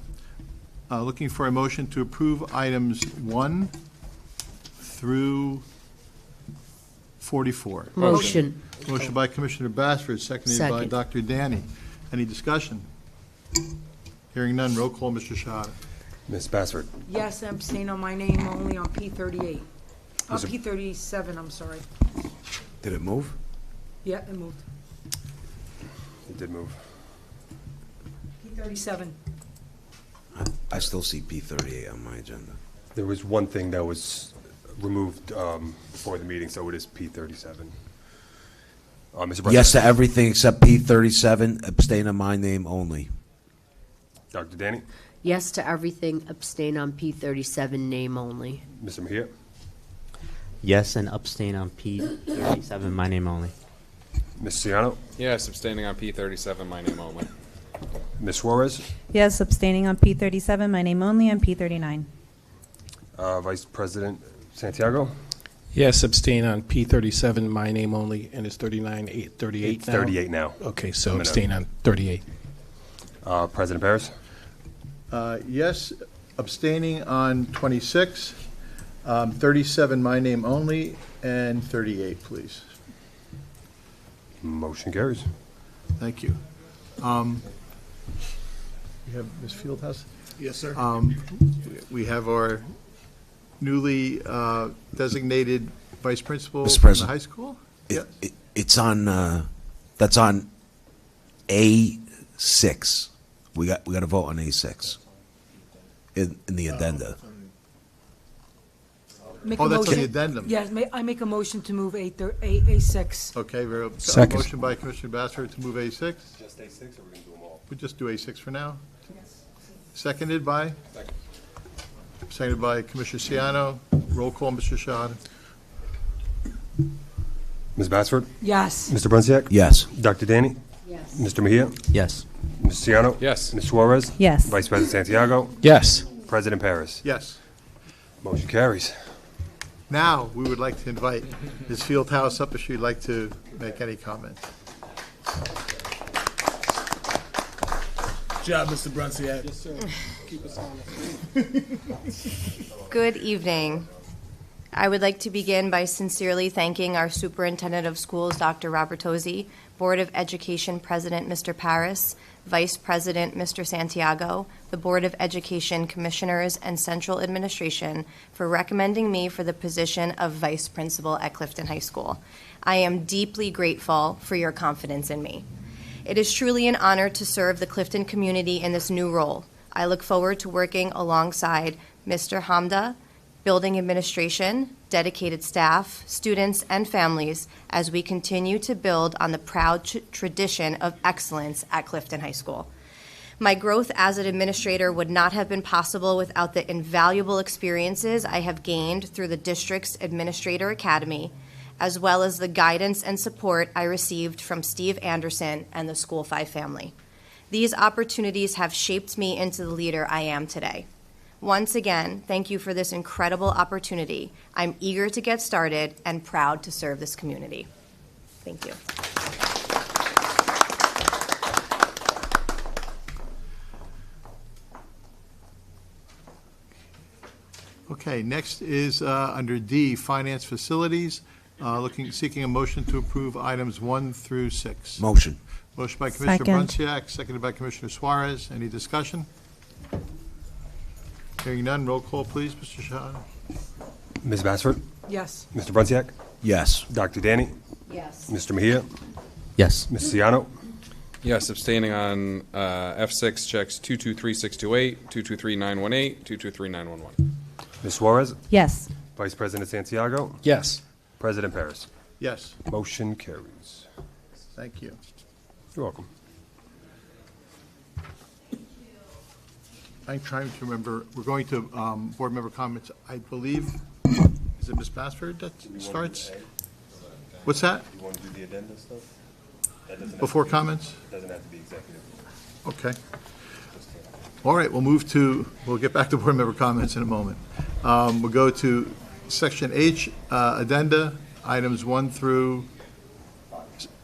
looking for a motion to approve items 1 through 44. Motion. Motion by Commissioner Bassford, seconded by Second. Dr. Danny. Any discussion? Hearing none, roll call, Mr. Shahada. Ms. Bassford? Yes, I'm staying on my name only on P38. Is it- P37, I'm sorry. Did it move? Yeah, it moved. It did move. P37. I still see P38 on my agenda. There was one thing that was removed before the meeting, so it is P37. Mr. Brunziak? Yes to everything except P37, abstain on my name only. Dr. Danny? Yes to everything, abstain on P37, name only. Mr. Mejia? Yes, and abstain on P37, my name only. Ms. Ciano? Yes, abstaining on P37, my name only. Ms. Suarez? Yes, abstaining on P37, my name only, and P39. Vice President Santiago? Yes, abstain on P37, my name only, and it's 38 now? 38 now. Okay, so I'm gonna- abstain on 38. President Paris? Yes, abstaining on 26, 37, my name only, and 38, please. Motion carries. Thank you. We have Ms. Fieldhouse? Yes, sir. We have our newly designated vice principal Mr. from the President. high school? It's on, that's on A6. We got to vote on A6 in the addenda. Make Oh, a that's on the motion- addendum. Yes, I make a motion to move A6. Okay, very, Second. motion by Commissioner Bassford to move A6. Just A6, or we're going to do them all? We just do A6 for now. Seconded by? Seconded by Commissioner Ciano. Roll call, Mr. Shad. Ms. Bassford? Yes. Mr. Brunziak? Yes. Dr. Danny? Yes. Mr. Mejia? Yes. Ms. Ciano? Yes. Ms. Suarez? Yes. Vice President Santiago? Yes. President Paris? Yes. Motion carries. Now, we would like to invite Ms. Fieldhouse up if she'd like to make any comments. Good job, Mr. Brunziak. Yes, sir. Keep us honest. Good evening. I would like to begin by sincerely thanking our Superintendent of Schools, Dr. Robertozzi, Board of Education President, Mr. Paris, Vice President, Mr. Santiago, the Board of Education Commissioners, and Central Administration for recommending me for the position of Vice Principal at Clifton High School. I am deeply grateful for your confidence in me. It is truly an honor to serve the Clifton community in this new role. I look forward to working alongside Mr. Hamda, building administration, dedicated staff, students, and families as we continue to build on the proud tradition of excellence at Clifton High School. My growth as an administrator would not have been possible without the invaluable experiences I have gained through the district's Administrator Academy, as well as the guidance and support I received from Steve Anderson and the School 5 family. These opportunities have shaped me into the leader I am today. Once again, thank you for this incredible opportunity. I'm eager to get started and proud to serve this community. Thank you. Okay, next is under D, Finance Facilities, seeking a motion to approve items 1 through 6. Motion. Motion by Commissioner Second. Brunziak, seconded by Commissioner Suarez. Any discussion? Hearing none, roll call, please, Mr. Shah. Ms. Bassford? Yes. Mr. Brunziak? Yes. Dr. Danny? Yes. Mr. Mejia? Yes. Ms. Ciano? Yes, abstaining on F6 checks 223628, 223918, 223911. Ms. Suarez? Yes. Vice President Santiago? Yes. President Paris? Yes, Motion carries. thank you. You're welcome. I'm trying to remember, we're going to board member comments. I believe, is it Ms. Bassford that starts? What's that? You want to do the addenda stuff? Before comments? Doesn't have to be executive. Okay. All right, we'll get back to board member comments in a moment. We'll go to Section H, addenda, items 1 through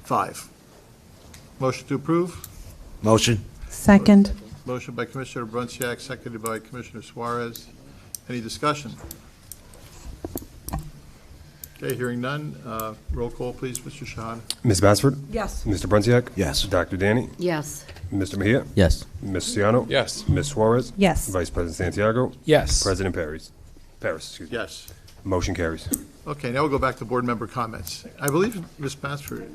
5. Motion to approve? Motion. Second. Motion by Commissioner Brunziak, seconded by Commissioner Suarez. Any discussion? Okay, hearing none. Roll call, please, Mr. Shahad. Ms. Bassford? Yes. Mr. Brunziak? Yes. Dr. Danny? Yes. Mr. Mejia? Yes. Ms. Ciano? Yes. Ms. Suarez? Yes. Vice President Santiago? Yes. President Paris? Excuse me. Yes. Motion carries. Okay, now we'll go back to board member comments. I believe Ms. Bassford,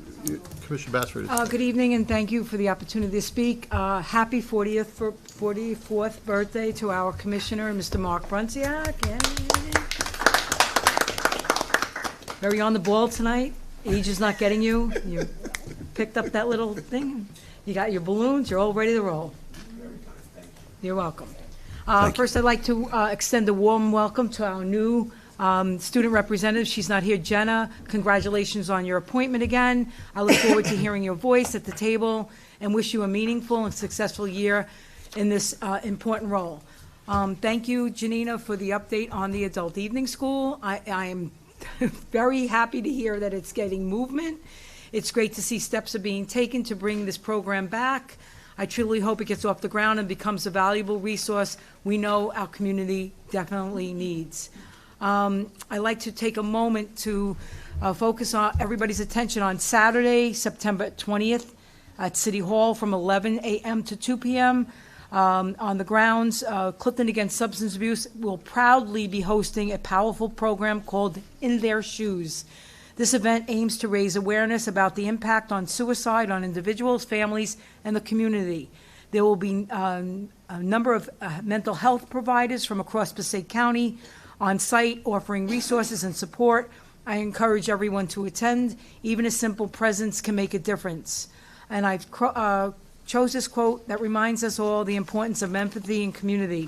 Commissioner Bassford. Good evening, and thank you for the opportunity to speak. Happy 44th birthday to our commissioner, Mr. Mark Brunziak. Very on the ball tonight. Age is not getting you. You picked up that little thing. You got your balloons. You're all ready to roll. You're welcome. First, I'd like to extend a warm welcome to our new student representative. She's not here. Jenna, congratulations on your appointment again. I look forward to hearing your voice at the table and wish you a meaningful and successful year in this important role. Thank you, Janina, for the update on the adult evening school. I am very happy to hear that it's getting movement. It's great to see steps are being taken to bring this program back. I truly hope it gets off the ground and becomes a valuable resource we know our community definitely needs. I'd like to take a moment to focus on everybody's attention on Saturday, September 20th at City Hall from 11 a.m. to 2 p.m. On the grounds. Clifton Against Substance Abuse will proudly be hosting a powerful program called In Their Shoes. This event aims to raise awareness about the impact on suicide on individuals, families, and the community. There will be a number of mental health providers from across Passaic County on site offering resources and support. I encourage everyone to attend. Even a simple presence can make a difference. And I've chose this quote that reminds us all the importance of empathy and community.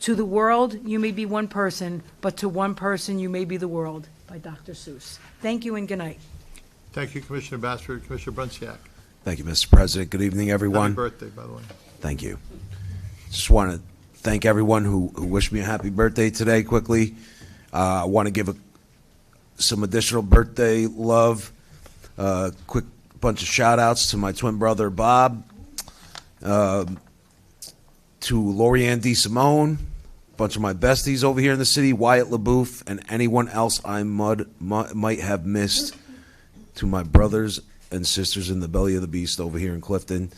To the world, you may be one person, but to one person, you may be the world, by Dr. Seuss. Thank you and good night. Thank you, Commissioner Bassford. Commissioner Brunciak. Thank you, Mr. President. Good evening, everyone. Happy birthday, by the way. Thank you. Just want to thank everyone who wished me a happy birthday today quickly. I want to give some additional birthday love. Quick bunch of shout outs to my twin brother, Bob, to Lorianne DeSimone, a bunch of my besties over here in the city, Wyatt LaBouffe, and anyone else I might have missed, to my brothers and sisters in the belly of the beast over here in Clifton.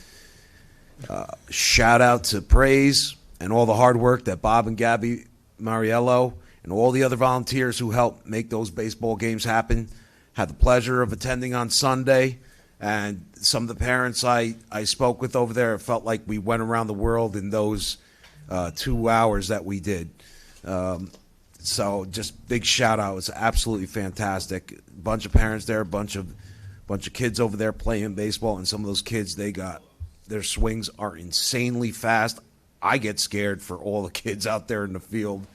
Shout out to Praise and all the hard work that Bob and Gabby Mariello and all the other volunteers who helped make those baseball games happen. Had the pleasure of attending on Sunday, and some of the parents I spoke with over there, it felt like we went around the world in those 2 hours that we did. So just big shout out. It was absolutely fantastic. Bunch of parents there, bunch of kids over there playing baseball, and some of those kids, their swings are insanely fast. I get scared for all the kids out there in the field.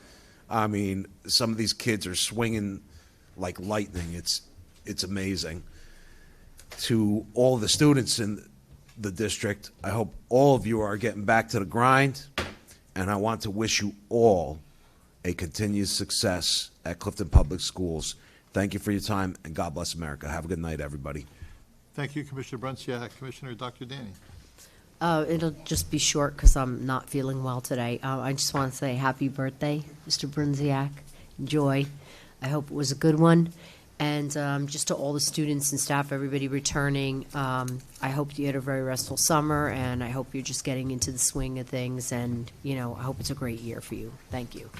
I mean, some of these kids are swinging like lightning. It's amazing. To all the students in the district, I hope all of you are getting back to the grind, and I want to wish you all a continued success at Clifton Public Schools. Thank you for your time, and God bless America. Have a good night, everybody. Thank you, Commissioner Brunciak. Commissioner Dr. Danny. It'll just be short because I'm not feeling well today. I just want to say happy birthday, Mr. Brunziak. Enjoy. I hope it was a good one. And just to all the students and staff, everybody returning, I hope you had a very restful summer, and I hope you're just getting into the swing of things. And, I hope it's a great year for you. Thank you.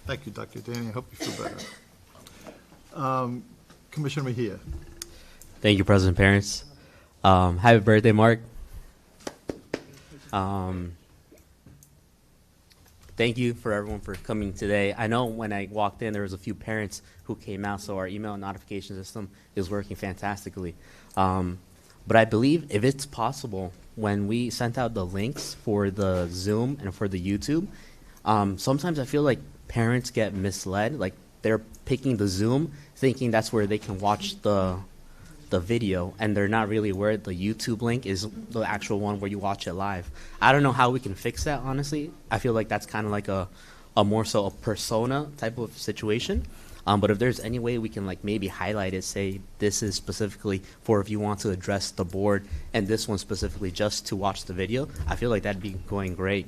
Thank you, Dr. Danny. I hope you feel better. Commissioner Mejia. Thank you, President Parents. Happy birthday, Mark. Thank you for everyone for coming today. I know when I walked in, there was a few parents who came out, so our email notification system is working fantastically. But I believe if it's possible, when we sent out the links for the Zoom and for the YouTube, sometimes I feel like parents get misled. Like they're picking the Zoom, thinking that's where they can watch the video, and they're not really aware the YouTube link is the actual one where you watch it live. I don't know how we can fix that, honestly. I feel like that's kind of like a more so a persona type of situation. But if there's any way we can like maybe highlight it, say this is specifically for if you want to address the board, and this one specifically just to watch the video, I feel like that'd be going great.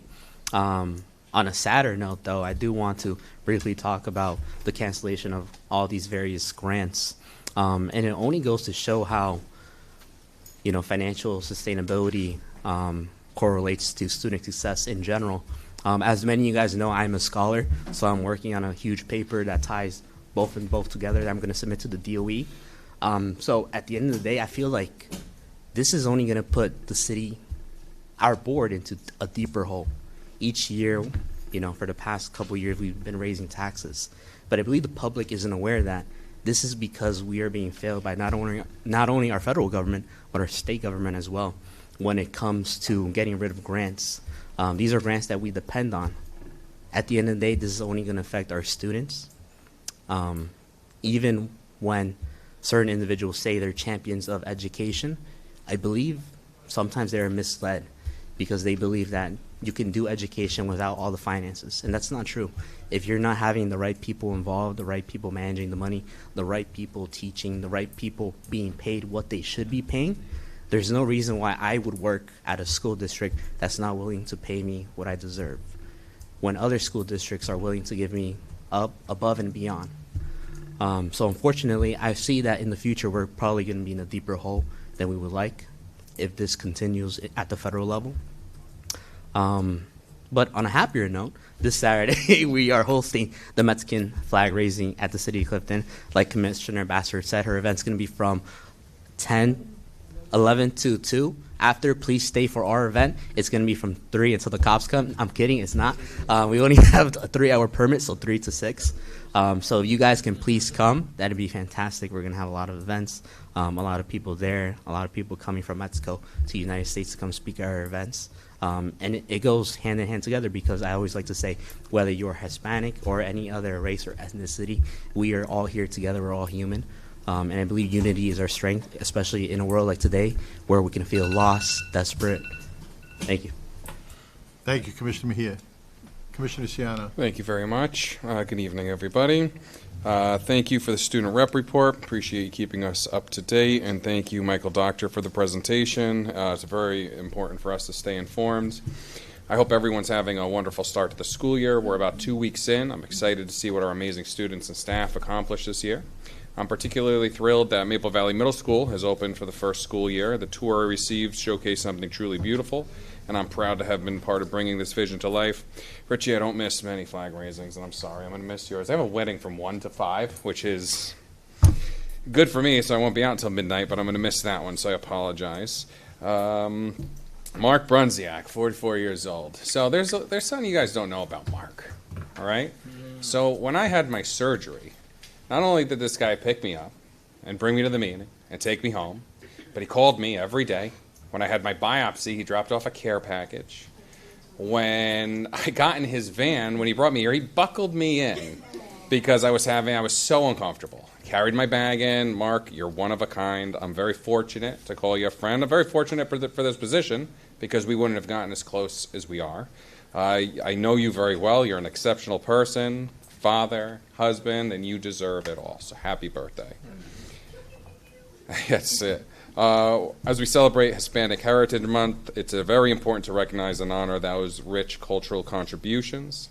On a sadder note, though, I do want to briefly talk about the cancellation of all these various grants. And it only goes to show how, financial sustainability correlates to student success in general. As many of you guys know, I'm a scholar, so I'm working on a huge paper that ties both together that I'm going to submit to the DOE. So at the end of the day, I feel like this is only going to put the city, our board, into a deeper hole. Each year, for the past couple of years, we've been raising taxes. But I believe the public isn't aware that This is because we are being failed by not only our federal government, but our state government as well when it comes to getting rid of grants. These are grants that we depend on. At the end of the day, this is only going to affect our students. Even when certain individuals say they're champions of education, I believe sometimes they're misled because they believe that you can do education without all the finances, and that's not true. If you're not having the right people involved, the right people managing the money, the right people teaching, the right people being paid what they should be paying, there's no reason why I would work at a school district that's not willing to pay me what I deserve, when other school districts are willing to give me up, above and beyond. So unfortunately, I see that in the future we're probably going to be in a deeper hole than we would like if this continues at the federal level. But on a happier note, this Saturday we are hosting the Mexican flag raising at the city of Clifton. Like Commissioner Bassler said, her event's going to be from 11 to 2. After, please stay for our event. It's going to be from 3 until the cops come. I'm kidding, it's not. We only have a 3-hour permit, so 3 to 6. So if you guys can please come, that'd be fantastic. We're going to have a lot of events, a lot of people there, a lot of people coming from Mexico to the United States to come speak at our events. And it goes hand in hand together because I always like to say, whether you're Hispanic or any other race or ethnicity, we are all here together, we're all human. And I believe unity is our strength, especially in a world like today where we can feel lost, desperate. Thank you. Thank you, Commissioner Mejia. Commissioner Ciano. Thank you very much. Good evening, everybody. Thank you for the student rep report. Appreciate you keeping us up to date. And thank you, Michael Doctor, for the presentation. It's very important for us to stay informed. I hope everyone's having a wonderful start to the school year. We're about 2 weeks in. I'm excited to see what our amazing students and staff accomplish this year. I'm particularly thrilled that Maple Valley Middle School has opened for the first school year. The tour I received showcased something truly beautiful, and I'm proud to have been part of bringing this vision to life. Richie, I don't miss many flag raisings, and I'm sorry, I'm going to miss yours. I have a wedding from 1 to 5, which is good for me, so I won't be out until midnight, but I'm going to miss that one, so I apologize. Mark Brunziak, 44 years old. So there's something you guys don't know about Mark, all right? So when I had my surgery, not only did this guy pick me up and bring me to the meeting and take me home, but he called me every day. When I had my biopsy, he dropped off a care package. When I got in his van, when he brought me here, he buckled me in because I was so uncomfortable. Carried my bag in. Mark, you're one of a kind. I'm very fortunate to call you a friend. I'm very fortunate for this position because we wouldn't have gotten as close as we are. I know you very well. You're an exceptional person, father, husband, and you deserve it all. So happy birthday. That's it. As we celebrate Hispanic Heritage Month, it's very important to recognize and honor those rich cultural contributions.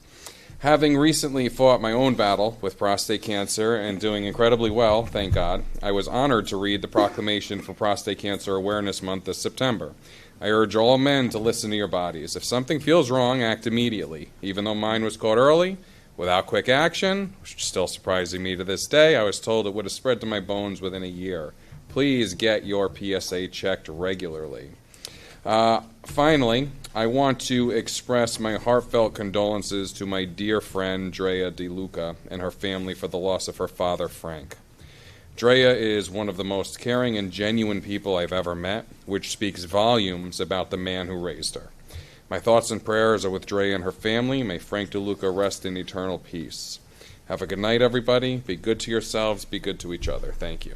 Having recently fought my own battle with prostate cancer and doing incredibly well, thank God, I was honored to read the proclamation for Prostate Cancer Awareness Month this September. I urge all men to listen to your bodies. If something feels wrong, act immediately. Even though mine was caught early, without quick action, which is still surprising me to this day, I was told it would have spread to my bones within a year. Please get your PSA checked regularly. Finally, I want to express my heartfelt condolences to my dear friend Drea DeLuca and her family for the loss of her father, Frank. Drea is one of the most caring and genuine people I've ever met, which speaks volumes about the man who raised her. My thoughts and prayers are with Drea and her family. May Frank DeLuca rest in eternal peace. Have a good night, everybody. Be good to yourselves. Be good to each other. Thank you.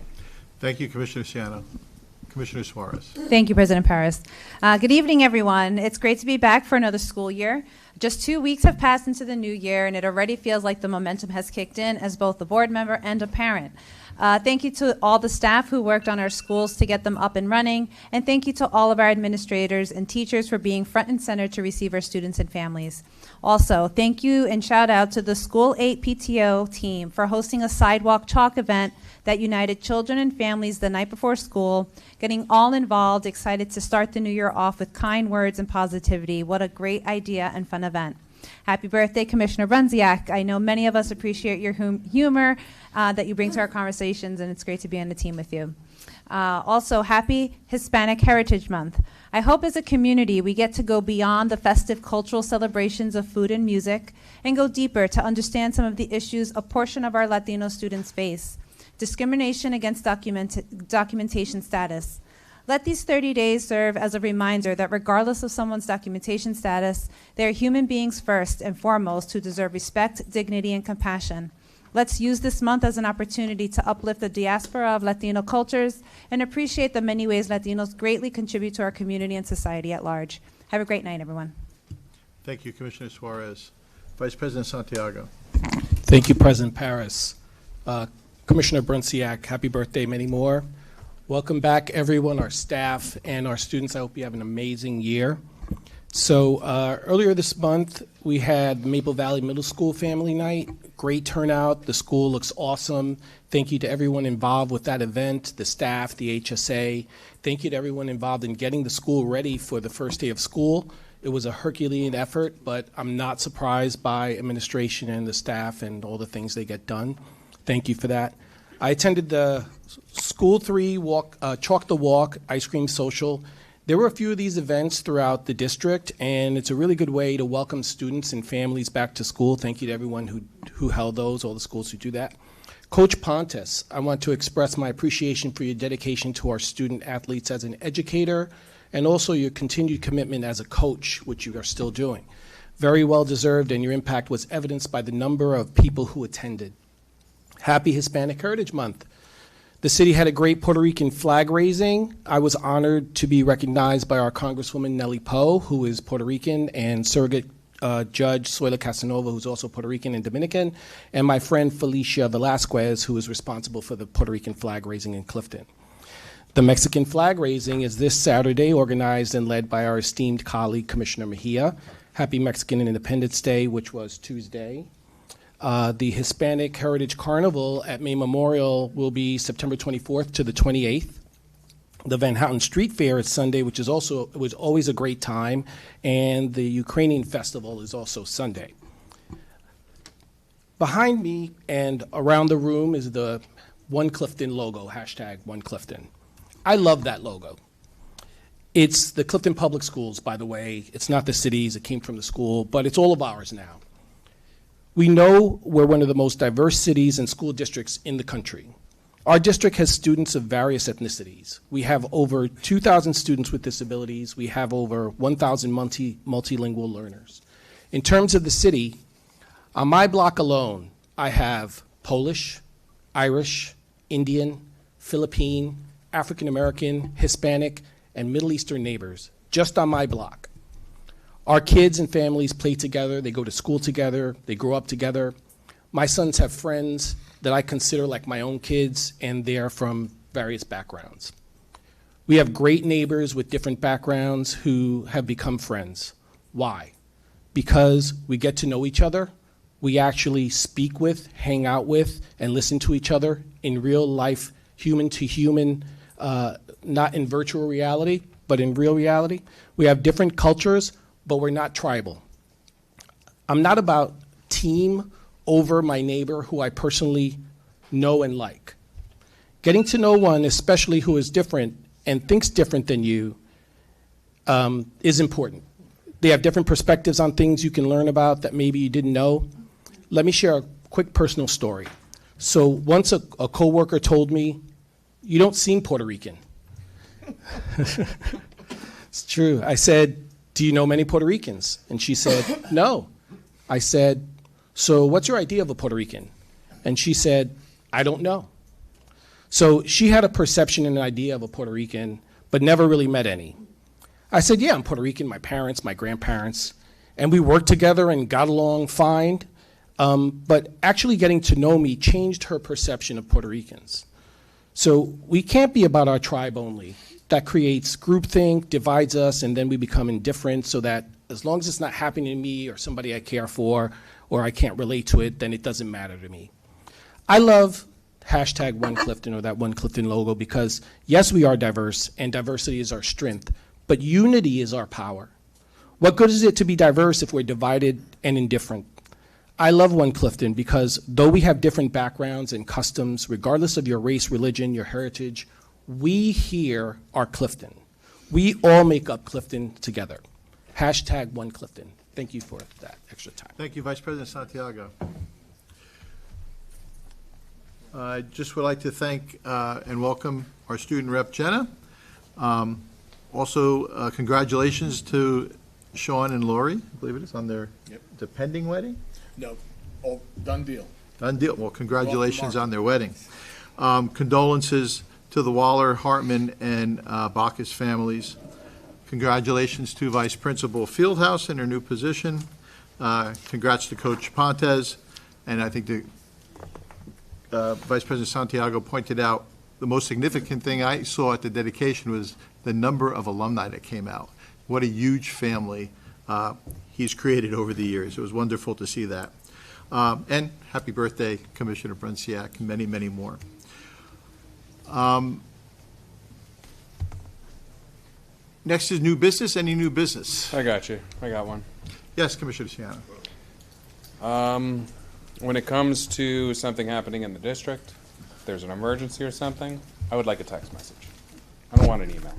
Thank you, Commissioner Ciano. Commissioner Suarez. Thank you, President Paris. Good evening, everyone. It's great to be back for another school year. Just 2 weeks have passed into the new year, and it already feels like the momentum has kicked in as both a board member and a parent. Thank you to all the staff who worked on our schools to get them up and running, and thank you to all of our administrators and teachers for being front and center to receive our students and families. Also, thank you and shout out to the School 8 PTO team for hosting a sidewalk chalk event that united children and families the night before school, getting all involved, excited to start the new year off with kind words and positivity. What a great idea and fun event. Happy birthday, Commissioner Brunziak. I know many of us appreciate your humor that you bring to our conversations, and it's great to be on the team with you. Also, happy Hispanic Heritage Month. I hope as a community we get to go beyond the festive cultural celebrations of food and music and go deeper to understand some of the issues a portion of our Latino students face. discrimination against documentation status. Let these 30 days serve as a reminder that regardless of someone's documentation status, they are human beings first and foremost who deserve respect, dignity, and compassion. Let's use this month as an opportunity to uplift the diaspora of Latino cultures and appreciate the many ways Latinos greatly contribute to our community and society at large. Have a great night, everyone. Thank you, Commissioner Suarez. Vice President Santiago. Thank you, President Paris. Commissioner Brunciak, happy birthday, many more. Welcome back, everyone, our staff and our students. I hope you have an amazing year. So earlier this month, we had Maple Valley Middle School Family Night. Great turnout. The school looks awesome. Thank you to everyone involved with that event, the staff, the HSA. Thank you to everyone involved in getting the school ready for the first day of school. It was a Herculean effort, but I'm not surprised by administration and the staff and all the things they get done. Thank you for that. I attended the School 3 walk, Chalk the Walk Ice Cream Social. There were a few of these events throughout the district, and it's a really good way to welcome students and families back to school. Thank you to everyone who held those, all the schools who do that. Coach Pontus, I want to express my appreciation for your dedication to our student athletes as an educator and also your continued commitment as a coach, which you are still doing. Very well deserved, and your impact was evidenced by the number of people who attended. Happy Hispanic Heritage Month. The city had a great Puerto Rican flag raising. I was honored to be recognized by our Congresswoman Nellie Poe, who is Puerto Rican, and surrogate Judge Suela Casanova, who's also Puerto Rican and Dominican, and my friend Felicia Velasquez, who is responsible for the Puerto Rican flag raising in Clifton. The Mexican flag raising is this Saturday, organized and led by our esteemed colleague, Commissioner Mejia. Happy Mexican Independence Day, which was Tuesday. The Hispanic Heritage Carnival at May Memorial will be September 24th to the 28th. The Van Houten Street Fair is Sunday, which was always a great time, and the Ukrainian Festival is also Sunday. Behind me and around the room is the One Clifton logo, hashtag One Clifton. I love that logo. It's the Clifton Public Schools, by the way. It's not the city's, it came from the school, but it's all of ours now. We know we're one of the most diverse cities and school districts in the country. Our district has students of various ethnicities. We have over 2,000 students with disabilities. We have over 1,000 multilingual learners. In terms of the city, on my block alone, I have Polish, Irish, Indian, Philippine, African American, Hispanic, and Middle Eastern neighbors, just on my block. Our kids and families play together, they go to school together, they grow up together. My sons have friends that I consider like my own kids, and they're from various backgrounds. We have great neighbors with different backgrounds who have become friends. Why? Because we get to know each other, we actually speak with, hang out with, and listen to each other in real life, human to human, not in virtual reality, but in real reality. We have different cultures, but we're not tribal. I'm not about team over my neighbor who I personally know and like. Getting to know one, especially who is different and thinks different than you, is important. They have different perspectives on things you can learn about that maybe you didn't know. Let me share a quick personal story. So once a coworker told me, "You don't seem Puerto Rican." It's true. I said, "Do you know many Puerto Ricans?" And she said, "No." I said, "So what's your idea of a Puerto Rican?" And she said, "I don't know." So she had a perception and an idea of a Puerto Rican, but never really met any. I said, "Yeah, I'm Puerto Rican, my parents, my grandparents, and we worked together and got along fine." But actually getting to know me changed her perception of Puerto Ricans. So we can't be about our tribe only. That creates groupthink, divides us, and then we become indifferent, so that as long as it's not happening to me or somebody I care for or I can't relate to it, then it doesn't matter to me. I love hashtag One Clifton, or that One Clifton logo, because yes, we are diverse and diversity is our strength, but unity is our power. What good is it to be diverse if we're divided and indifferent? I love One Clifton because though we have different backgrounds and customs, regardless of your race, religion, your heritage, we here are Clifton. We all make up Clifton together. Hashtag One Clifton. Thank you for that extra time. Thank you, Vice President Santiago. I just would like to thank and welcome our student rep, Jenna. Also, congratulations to Sean and Lori, I believe it is, on their pending wedding? No, oh, done deal. Done deal. Well, congratulations on their wedding. Condolences to the Waller, Hartman, and Bacchus families. Congratulations to Vice Principal Fieldhouse in her new position. Congrats to Coach Pontes. And I think the Vice President Santiago pointed out the most significant thing I saw at the dedication was the number of alumni that came out. What a huge family he's created over the years. It was wonderful to see that. And happy birthday, Commissioner Brunciak, and many, many more. Next is new business. Any new business? I got you. I got one. Yes, Commissioner Siano. When it comes to something happening in the district, if there's an emergency or something, I would like a text message. I don't want an email.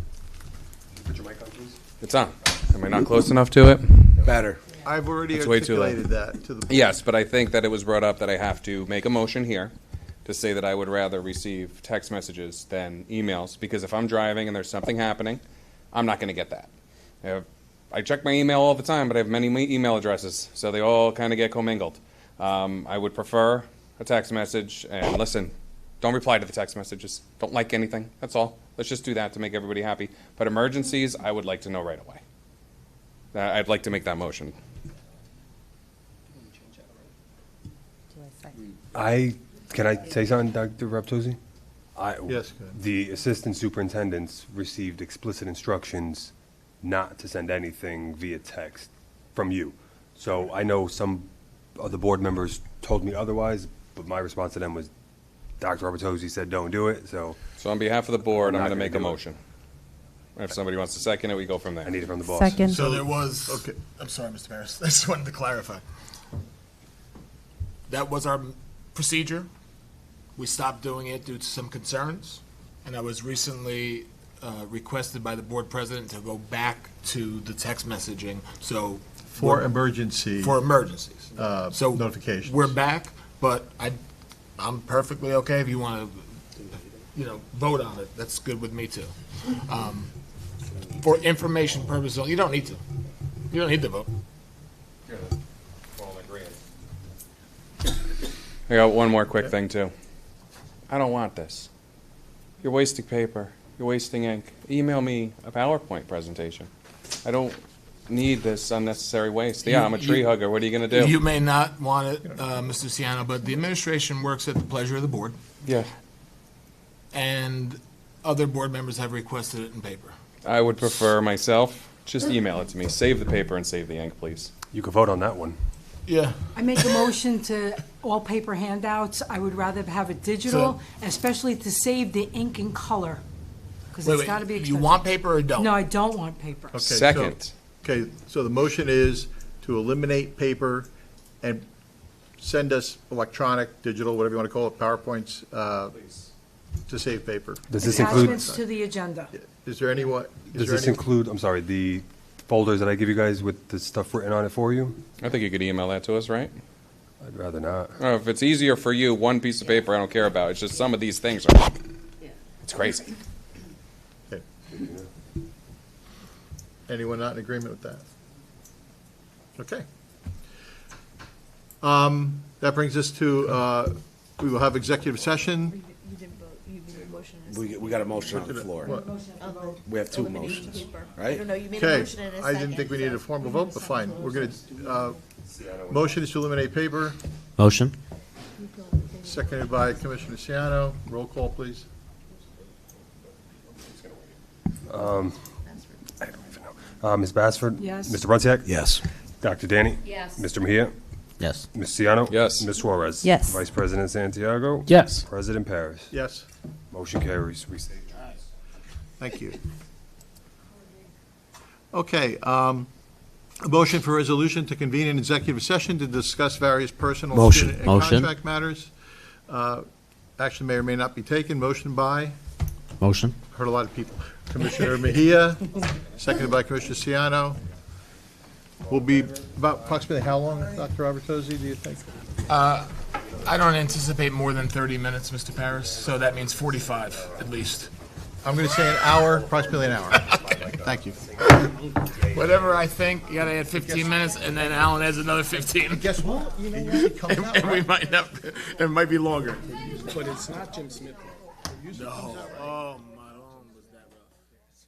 Put your mic on, please. It's on. Am I not close enough to it? Better. I've already It's way too late. articulated that to the board. Yes, but I think that it was brought up that I have to make a motion here to say that I would rather receive text messages than emails, because if I'm driving and there's something happening, I'm not going to get that. I check my email all the time, but I have many email addresses, so they all kind of get commingled. I would prefer a text message, and listen, don't reply to the text messages. Don't like anything. That's all. Let's just do that to make everybody happy. But emergencies, I would like to know right away. I'd like to make that motion. Can I say something, Dr. Raptozzi? Yes, go ahead. The assistant superintendents received explicit instructions not to send anything via text from you. So I know some of the board members told me otherwise, but my response to them was, Dr. Raptozzi said don't do it, so. So on behalf of the board, I'm I'm going not to make gonna a do it. motion. If somebody wants to second it, we go from there. I need it from the boss. Second. So there was, Okay. I'm sorry, Mr. Paris, I just wanted to clarify. That was our procedure. We stopped doing it due to some concerns, and I was recently requested by the board president to go back to the text messaging, so. For emergency. For emergencies. So notifications. we're back, but I'm perfectly okay if you want to, vote on it. That's good with me too. For information purposes, you don't need to. You don't need to vote. I got one more quick thing too. I don't want this. You're wasting paper. You're wasting ink. Email me a PowerPoint presentation. I don't need this unnecessary waste. Yeah, I'm a tree hugger. What are you going to do? You may not want it, Mr. Siano, but the administration works at the pleasure of the board, Yeah. and other board members have requested it in paper. I would prefer myself, just email it to me. Save the paper and save the ink, please. You can vote on that one. Yeah. I make a motion to all paper handouts. I would rather have it digital, especially to save the ink and color, because it's got to be You expensive. want paper or don't? No, I don't want paper. Okay, Second. Okay, so the motion is to eliminate paper and send us electronic, digital, whatever you want to call it, PowerPoints, to save paper. Does this include, Attachments to the agenda. Is there any what? does this include, I'm sorry, the folders that I give you guys with the stuff written on it for you? I think you could email that to us, right? I'd rather not. Oh, if it's easier for you, one piece of paper I don't care about. It's just some of these things are, it's crazy. Okay. Anyone not in agreement with that? Okay. That brings us to, we will have executive session. You didn't vote, you made a motion. We got a motion on the floor. What? We have two motions, I right? don't know, you made a Okay, motion and a I second. didn't think we needed a formal vote, but fine. We're going to, motion is to eliminate paper, Motion? seconded by Commissioner Siano. Roll call, please. I don't even know. Ms. Bassford? Yes. Mr. Brunciak? Yes. Dr. Danny? Yes. Mr. Mejia? Yes. Ms. Ciano? Yes. Ms. Suarez? Yes. Vice President Santiago? Yes. President Paris? Yes, Motion carries. We say thank you. Okay, a motion for resolution to convene an executive session to discuss various personal, Motion. student, and Motion. contract matters. Action may or may not be taken. Motion by, Motion? heard a lot of people. Commissioner Mejia, seconded by Commissioner Siano. Will be about approximately how long, Dr. Robertosi, do you think? I don't anticipate more than 30 minutes, Mr. Paris, so that means 45 at least. I'm going to say an hour, approximately an hour. Thank you. Whatever I think, you gotta add 15 minutes, and then Alan adds another 15. Guess what? You usually comes out, And we right? might not, it might be longer. But it's not Jim Smith. No. Oh, my arm was that rough.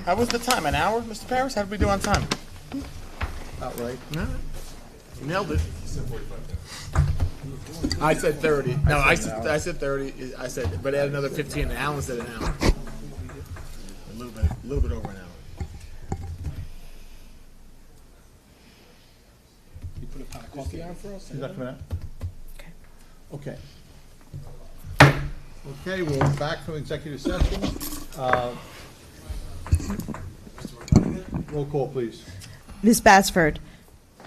How was the time? An hour, Mr. Paris? How did we do on time? About right. No. You nailed it. I said 30. No, I said 30. I said, but add another 15. And Alan said an hour. A little bit over an hour. You put a pot of coffee on for us? Is that coming out? Okay. Okay. Okay, we're back from executive session. Roll call, please. Ms. Bassford,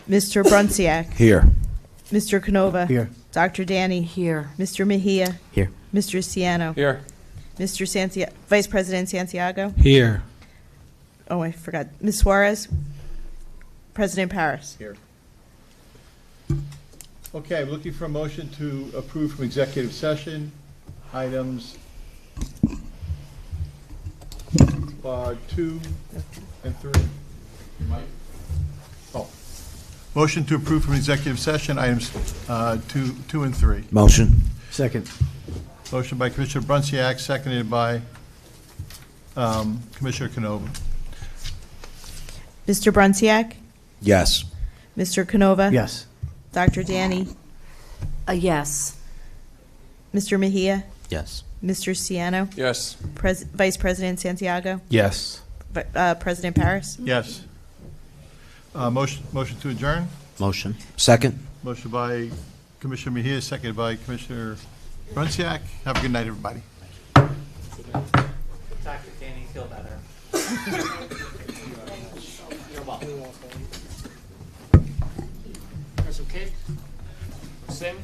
Mr. Brunziak, Here. Mr. Canova. Here. Dr. Danny. Here. Mr. Mejia. Here. Mr. Ciano. Here. Mr. Vice President Santiago. Here. Oh, I forgot. Ms. Suarez. President Paris. Here. Okay, I'm looking for a motion to approve from executive session items 2 and 3. Oh. Motion to approve from executive session items 2 and 3. Motion. Second. Motion by Commissioner Brunziak, seconded by Commissioner Canova. Mr. Brunziak. Yes. Mr. Canova. Yes. Dr. Danny. Yes. Mr. Mejia. Yes. Mr. Ciano. Yes. Vice President Santiago. Yes. President Paris. Yes. Motion to adjourn. Motion. Second. Motion by Commissioner Mejia, seconded by Commissioner Brunziak. Have a good night, everybody. Dr. Danny, feel better. You're welcome. Got some cake? Sing?